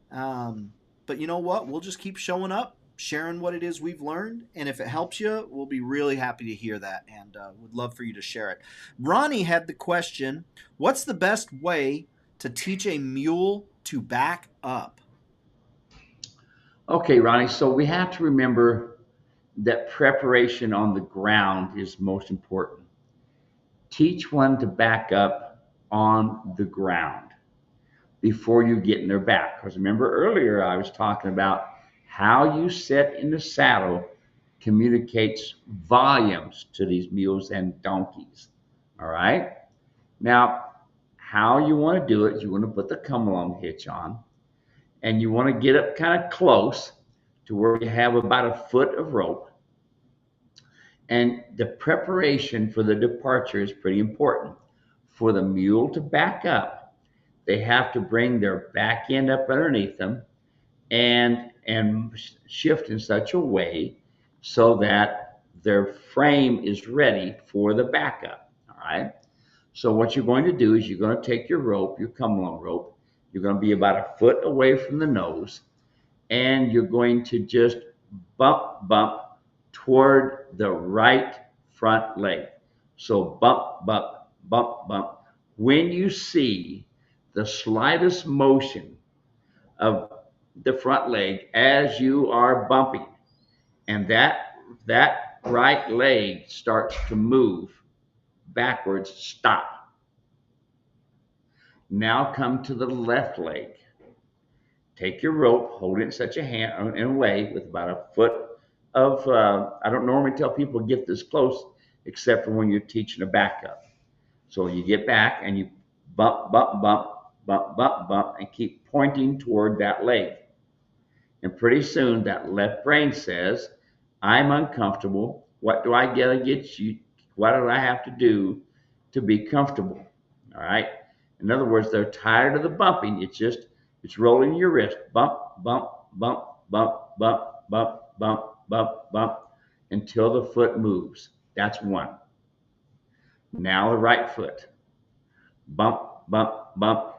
But you know what? We'll just keep showing up, sharing what it is we've learned. And if it helps you, we'll be really happy to hear that and would love for you to share it. Ronnie had the question, what's the best way to teach a mule to back up? Okay, Ronnie. So we have to remember that preparation on the ground is most important. Teach one to back up on the ground before you get in their back. Because remember earlier I was talking about how you sit in the saddle communicates volumes to these mules and donkeys. All right. Now, how you want to do it is you want to put the come along hitch on and you want to get up kind of close to where you have about a foot of rope. And the preparation for the departure is pretty important. For the mule to back up, they have to bring their back end up underneath them and shift in such a way so that their frame is ready for the backup. All right. So what you're going to do is you're going to take your rope, your come along rope. You're going to be about a foot away from the nose, and you're going to just bump toward the right front leg. So bump. When you see the slightest motion of the front leg as you are bumping, and that right leg starts to move backwards, stop. Now come to the left leg. Take your rope, hold it in such a hand in a way with about a foot of. I don't normally tell people to get this close except for when you're teaching a backup. So you get back and you bump, bump, bump, bump, bump, bump, and keep pointing toward that leg. And pretty soon that left brain says, I'm uncomfortable. What do I gotta get you? What do I have to do to be comfortable? All right. In other words, they're tired of the bumping. It's rolling your wrist. Bump, bump, bump, bump, bump, bump, bump, bump, bump, until the foot moves. That's one. Now the right foot. Bump, bump, bump.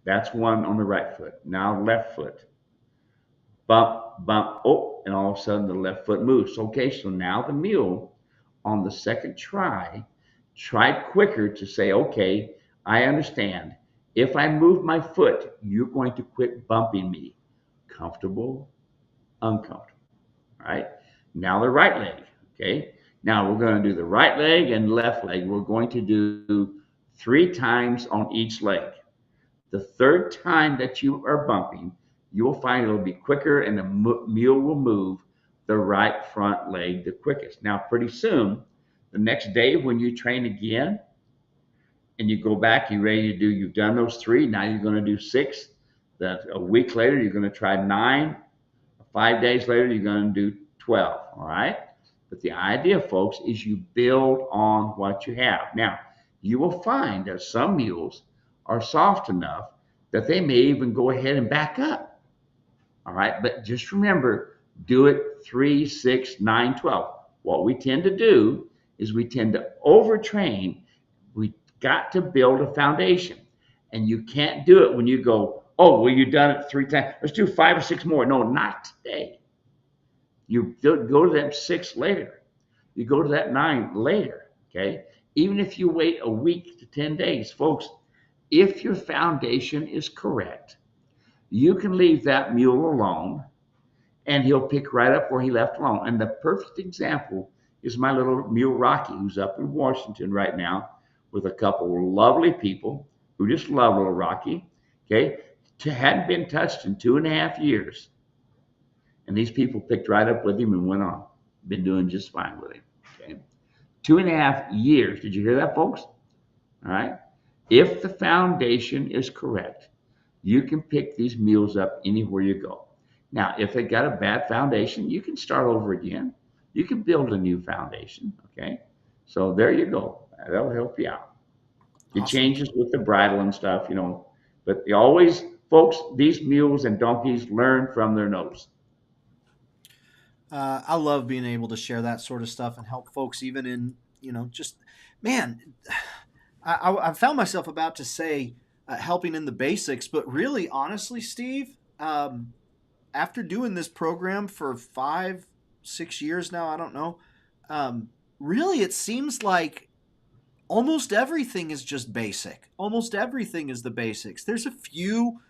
That's one on the right foot. Now left foot. Bump, bump, oh, and all of a sudden the left foot moves. Okay, so now the mule on the second try tried quicker to say, okay, I understand. If I move my foot, you're going to quit bumping me. Comfortable, uncomfortable. All right. Now the right leg. Okay. Now we're going to do the right leg and left leg. We're going to do 3 times on each leg. The third time that you are bumping, you will find it'll be quicker and the mule will move the right front leg the quickest. Now, pretty soon, the next day when you train again and you go back, you're ready to do, you've done those 3, now you're going to do 6. That a week later, you're going to try 9. 5 days later, you're going to do 12. All right. But the idea, folks, is you build on what you have. Now, you will find that some mules are soft enough that they may even go ahead and back up. All right. But just remember, do it 3, 6, 9, 12. What we tend to do is we tend to overtrain. We got to build a foundation. And you can't do it when you go, oh, well, you've done it 3 times. Let's do 5 or 6 more. No, not today. You go to that 6 later. You go to that 9 later. Okay. Even if you wait a week to 10 days, folks, if your foundation is correct, you can leave that mule alone and he'll pick right up where he left alone. And the perfect example is my little mule Rocky, who's up in Washington right now with a couple of lovely people who just love little Rocky. Okay. Hadn't been touched in 2.5 years. And these people picked right up with him and went on. Been doing just fine with him. Okay. 2.5 years. Did you hear that, folks? All right. If the foundation is correct, you can pick these mules up anywhere you go. Now, if they got a bad foundation, you can start over again. You can build a new foundation. Okay. So there you go. That'll help you out. It Awesome. changes with the bridle and stuff, but you always, folks, these mules and donkeys learn from their nose. I love being able to share that sort of stuff and help folks even in, just, man, I found myself about to say helping in the basics, but really, honestly, Steve, after doing this program for 5, 6 years now, I don't know, really it seems like almost everything is just basic. Almost everything is the basics. There's a few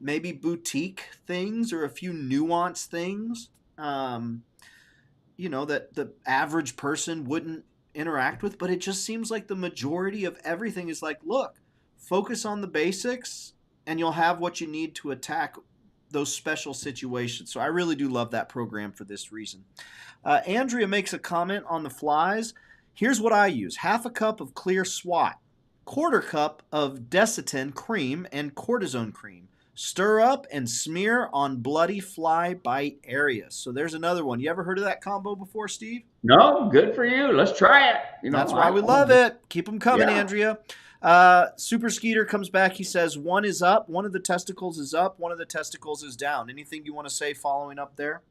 maybe boutique things or a few nuanced things, that the average person wouldn't interact with, but it just seems like the majority of everything is like, look, focus on the basics and you'll have what you need to attack those special situations. So I really do love that program for this reason. Andrea makes a comment on the flies. Here's what I use: half a cup of clear swat, 1/4 cup of Desitin cream and cortisone cream. Stir up and smear on bloody fly bite areas. So there's another one. You ever heard of that combo before, Steve? No, good for you. Let's try it. That's why we love it. Keep them coming, Yeah. Andrea. Super Skeeter comes back. He says, one is up, one of the testicles is up, one of the testicles is down. Anything you want to say following up there?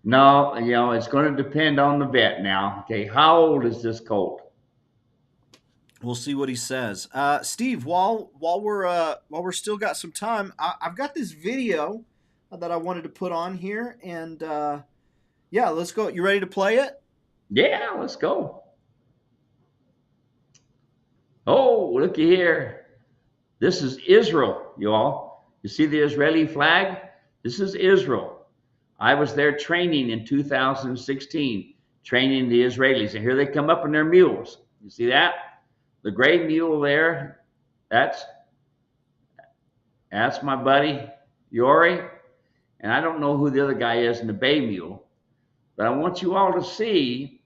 No, it's going to depend on the vet now. Okay, how old is this colt? We'll see what he says. Steve, while we're still got some time, I've got this video that I wanted to put on here, and yeah, let's go. You ready to play it? Yeah, let's go. Oh, looky here. This is Israel, y'all. You see the Israeli flag? This is Israel. I was there training in 2016, training the Israelis, and here they come up in their mules. You see that? The gray mule there, that's my buddy Yori, and I don't know who the other guy is in the bay mule, but I want you all to see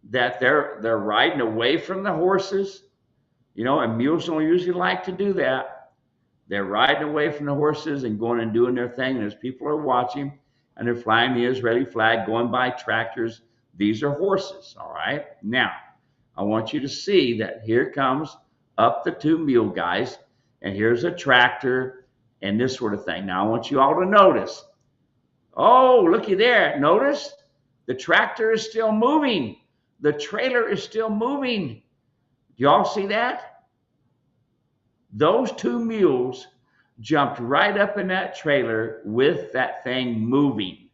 that they're riding away from the horses, and mules don't usually like to do that. They're riding away from the horses and going and doing their thing, and as people are watching, and they're flying the Israeli flag, going by tractors. These are horses, all right? Now, I want you to see that here comes up the two mule guys, and here's a tractor and this sort of thing. Now, I want you all to notice. Oh, looky there. Notice the tractor is still moving. The trailer is still moving. You all see that? Those two mules jumped right up in that trailer with that thing moving.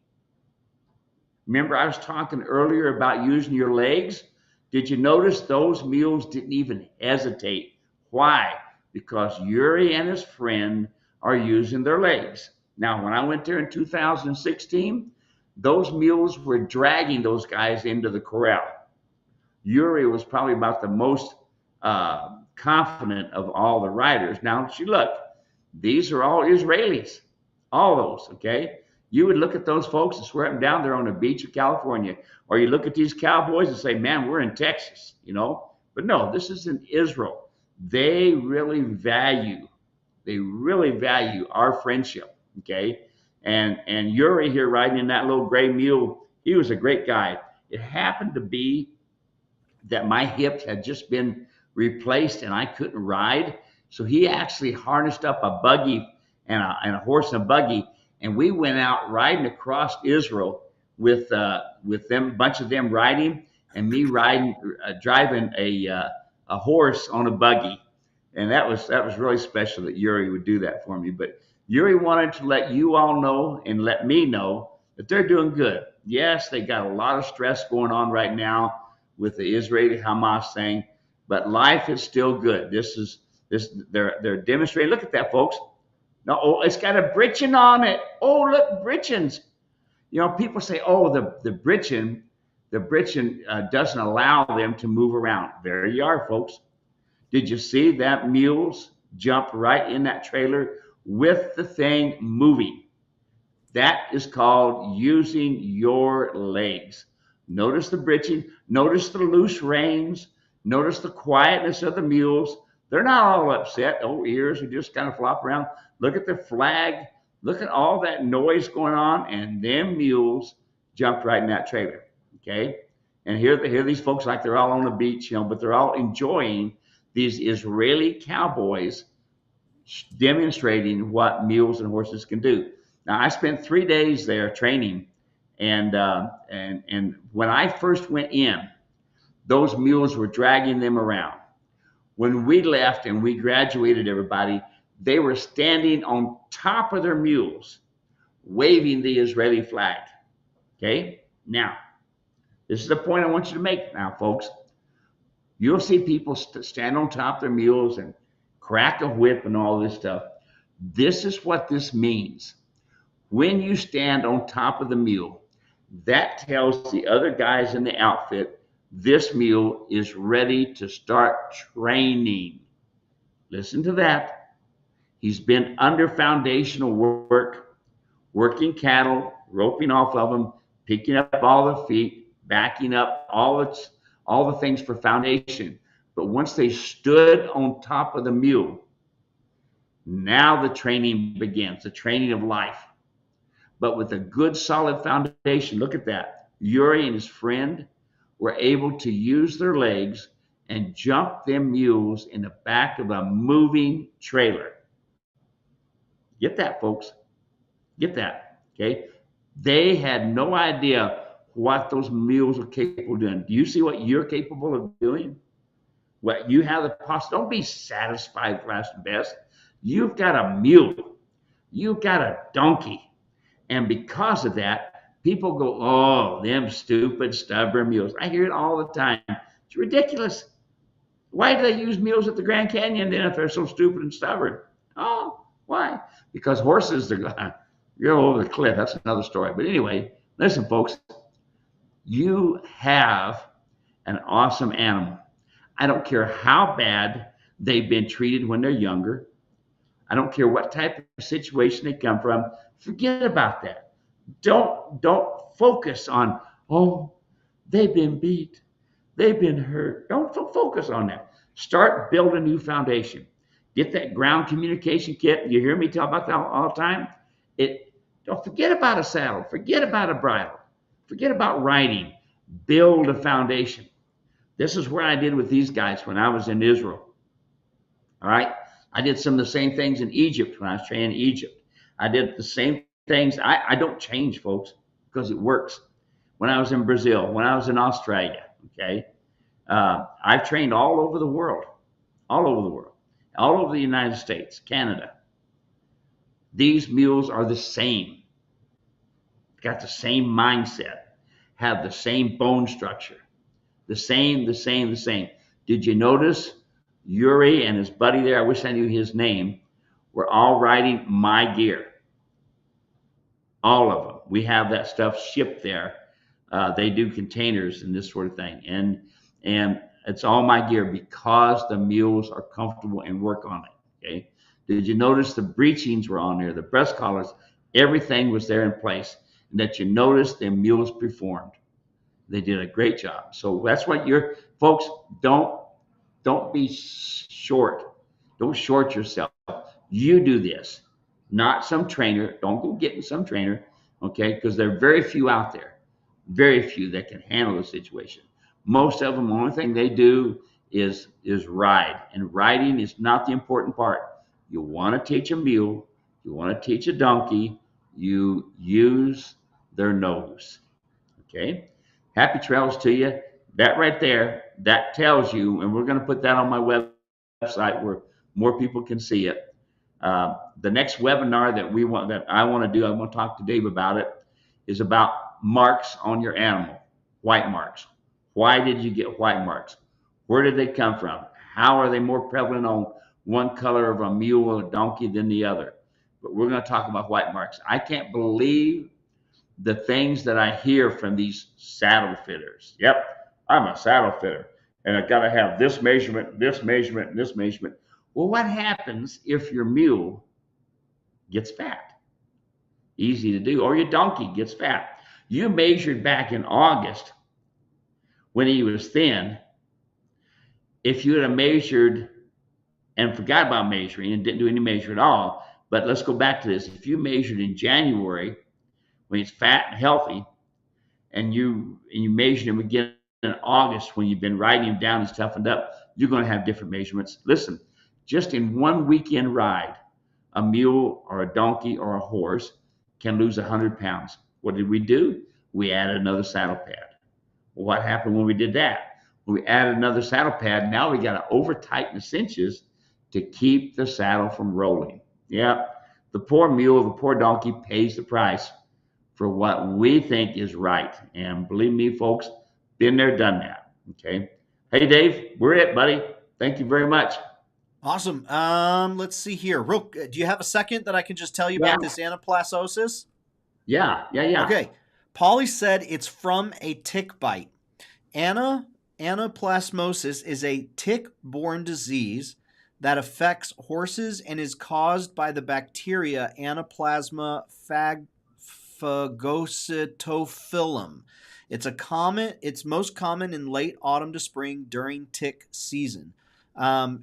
Remember, I was talking earlier about using your legs? Did you notice those mules didn't even hesitate? Why? Because Yuri and his friend are using their legs. Now, when I went there in 2016, those mules were dragging those guys into the corral. Yuri was probably about the most confident of all the riders. Now, you look, these are all Israelis, all those, okay? You would look at those folks and swear them down there on the beach of California, or you look at these cowboys and say, man, we're in Texas, But no, this is in Israel. They really value our friendship, okay? And Yuri here riding in that little gray mule, he was a great guy. It happened to be that my hip had just been replaced and I couldn't ride. So he actually harnessed up a buggy and a horse and a buggy, and we went out riding across Israel with them, a bunch of them riding, and me driving a horse on a buggy, and that was really special that Yuri would do that for me. But Yuri wanted to let you all know and let me know that they're doing good. Yes, they got a lot of stress going on right now with the Israeli Hamas thing, but life is still good. They're demonstrating. Look at that, folks. No, oh, it's got a britchin on it. Oh, look, britchins. People say, oh, the britchin doesn't allow them to move around. There you are, folks. Did you see that mules jump right in that trailer with the thing moving? That is called using your legs. Notice the britching. Notice the loose reins. Notice the quietness of the mules. They're not all upset. Oh, ears are just kind of flop around. Look at the flag. Look at all that noise going on, and them mules jumped right in that trailer. Okay, and here these folks like they're all on the beach, but they're all enjoying these Israeli cowboys demonstrating what mules and horses can do. Now, I spent 3 days there training, and when I first went in, those mules were dragging them around. When we left and we graduated everybody, they were standing on top of their mules, waving the Israeli flag. Okay? Now, this is the point I want you to make now, folks. You'll see people stand on top of their mules and crack a whip and all this stuff. This is what this means. When you stand on top of the mule, that tells the other guys in the outfit this mule is ready to start training. Listen to that. He's been under foundational work, working cattle, roping off of them, picking up all the feet, backing up all the things for foundation. But once they stood on top of the mule, now the training begins, the training of life. But with a good solid foundation, look at that. Yuri and his friend were able to use their legs and jump them mules in the back of a moving trailer. Get that, folks. Get that, okay? They had no idea what those mules are capable of doing. Do you see what you're capable of doing? What you have the possibility. Don't be satisfied with last and best. You've got a mule. You've got a donkey. And because of that, people go, oh, them stupid, stubborn mules. I hear it all the time. It's ridiculous. Why do they use mules at the Grand Canyon then if they're so stupid and stubborn? Oh, why? Because horses, they're going to go over the cliff. That's another story. But anyway, listen, folks. You have an awesome animal. I don't care how bad they've been treated when they're younger. I don't care what type of situation they come from. Forget about that. Don't focus on, oh, they've been beat. They've been hurt. Don't focus on that. Start building a new foundation. Get that ground communication kit. You hear me talk about that all the time. It don't forget about a saddle. Forget about a bridle. Forget about riding. Build a foundation. This is what I did with these guys when I was in Israel. All right. I did some of the same things in Egypt when I was training in Egypt. I did the same things. I don't change, folks, because it works. When I was in Brazil, when I was in Australia, okay, I've trained all over the world, all over the world, all over the United States, Canada. These mules are the same, got the same mindset, have the same bone structure, the same, the same, the same. Did you notice Yuri and his buddy there? I wish I knew his name. Were all riding my gear, all of them. We have that stuff shipped there. They do containers and this sort of thing, and it's all my gear because the mules are comfortable and work on it. Okay. Did you notice the breechings were on there, the breast collars, everything was there in place, and that you noticed the mules performed. They did a great job. So that's what you're, folks. Don't be short. Don't short yourself. You do this, not some trainer. Don't go getting some trainer, okay? Because there are very few out there, very few that can handle the situation. Most of them, the only thing they do is ride, and riding is not the important part. You want to teach a mule, you want to teach a donkey, you use their nose, okay? Happy trails to you. That right there, that tells you, and we're going to put that on my website where more people can see it. The next webinar that I want to do, I want to talk to Dave about it, is about marks on your animal, white marks. Why did you get white marks? Where did they come from? How are they more prevalent on one color of a mule or a donkey than the other? But we're going to talk about white marks. I can't believe the things that I hear from these saddle fitters. Yep, I'm a saddle fitter, and I got to have this measurement, this measurement, and this measurement. Well, what happens if your mule gets fat? Easy to do. Or your donkey gets fat. You measured back in August when he was thin. If you had measured and forgot about measuring and didn't do any measure at all, but let's go back to this. If you measured in January when he's fat and healthy, and you measure him again in August when you've been riding him down, he's toughened up, you're going to have different measurements. Listen, just in one weekend ride, a mule or a donkey or a horse can lose 100 pounds. What did we do? We added another saddle pad. Well, what happened when we did that? When we added another saddle pad, now we got to over tighten the cinches to keep the saddle from rolling. Yeah, the poor mule, the poor donkey pays the price for what we think is right. And believe me, folks, been there, done that. Okay. Hey, Dave, we're it, buddy. Thank you very much. Awesome. Let's see here. Do you have a second that I can just tell you Yeah. about this anaplasmosis? Yeah. Okay. Polly said it's from a tick bite. Anaplasmosis is a tick-borne disease that affects horses and is caused by the bacteria Anaplasma phagocytophilum. It's most common in late autumn to spring during tick season.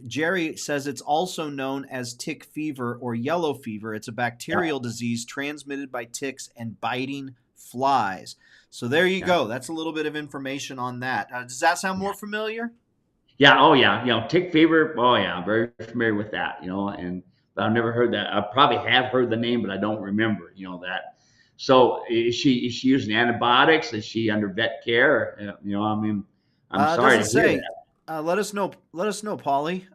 Jerry says it's also known as tick fever or yellow fever. It's a bacterial disease transmitted by ticks and biting flies. So there you go. That's a little bit of information on that. Does that sound more familiar? Yeah. Oh, yeah. Tick fever. Oh, yeah. I'm very familiar with that. But I've never heard that. I probably have heard the name, but I don't remember. That. So is she using antibiotics? Is she under vet care? I mean, I'm sorry to hear that. Let us know, Polly.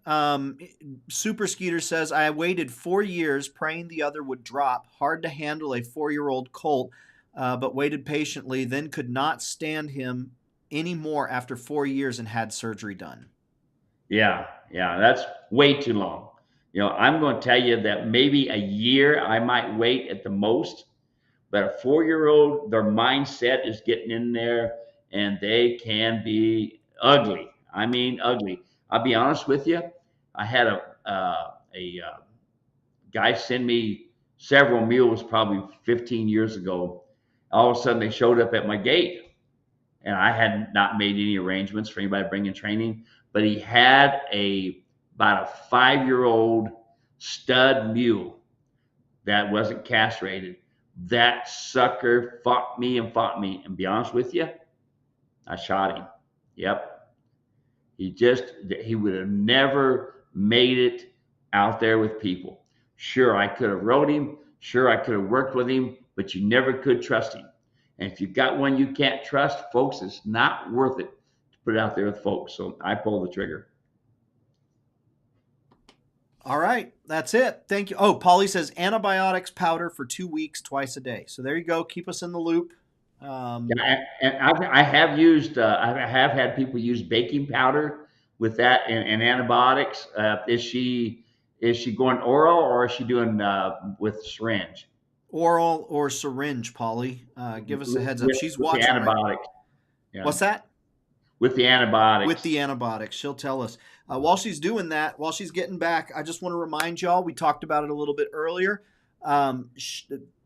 Super Skeeter says, I waited 4 years praying the other would drop. Hard to handle a 4-year-old colt, but waited patiently, then could not stand him anymore after 4 years and had surgery done. Yeah, that's way too long. I'm going to tell you that maybe a year I might wait at the most, but a 4-year-old, their mindset is getting in there and they can be ugly. I mean, ugly. I'll be honest with you. I had a guy send me several mules probably 15 years ago. All of a sudden they showed up at my gate and I had not made any arrangements for anybody to bring in training, but he had about a 5-year-old stud mule that wasn't castrated. That sucker fought me and fought me. And to be honest with you, I shot him. Yep. He would have never made it out there with people. Sure, I could have rode him. Sure, I could have worked with him, but you never could trust him. And if you've got one you can't trust, folks, it's not worth it to put it out there with folks. So I pulled the trigger. All right, that's it. Thank you. Oh, Polly says antibiotics powder for 2 weeks, twice a day. So there you go. Keep us in the loop. And I have used, I have had people use baking powder with that and antibiotics. Is she going oral, or is she doing with syringe? Oral or syringe, Polly. Give us a heads up. She's with watching. the antibiotics. Yeah. What's that? With the antibiotics. With the antibiotics. She'll tell us. While she's doing that, while she's getting back, I just want to remind y'all, we talked about it a little bit earlier.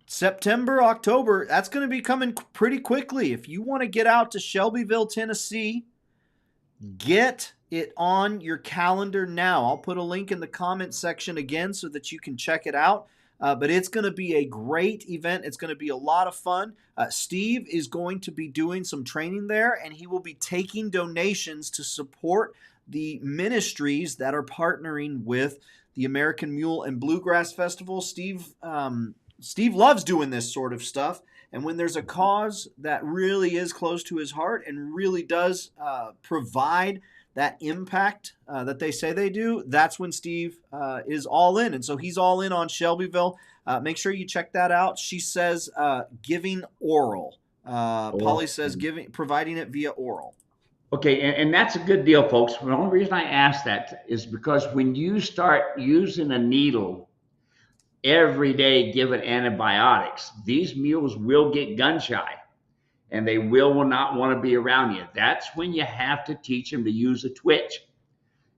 September, October, that's going to be coming pretty quickly. If you want to get out to Shelbyville, Tennessee, get it on your calendar now. I'll put a link in the comment section again so that you can check it out. But it's going to be a great event. It's going to be a lot of fun. Steve is going to be doing some training there, and he will be taking donations to support the ministries that are partnering with the American Mule and Bluegrass Festival. Steve loves doing this sort of stuff. And when there's a cause that really is close to his heart and really does provide that impact that they say they do, that's when Steve is all in. And so he's all in on Shelbyville. Make sure you check that out. She says giving oral. Polly says providing it via oral. Okay, and that's a good deal, folks. The only reason I ask that is because when you start using a needle every day giving antibiotics, these mules will get gun shy, and they will not want to be around you. That's when you have to teach them to use a twitch.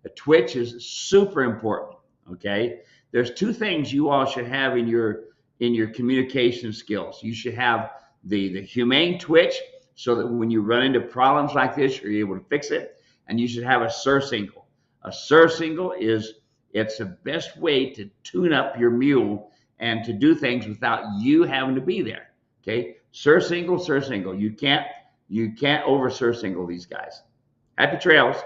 A twitch is super important, okay? There's two things you all should have in your communication skills. You should have the humane twitch, so that when you run into problems like this, you're able to fix it. And you should have a surcingle. A surcingle it's the best way to tune up your mule and to do things without you having to be there. Okay, surcingle. You can't over surcingle these guys. Happy trails.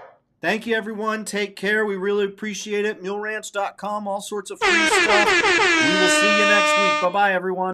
Thank you, everyone. Take care. We really appreciate it. MuleRanch.com, all sorts of free stuff. We will see you next week. Bye-bye, everyone.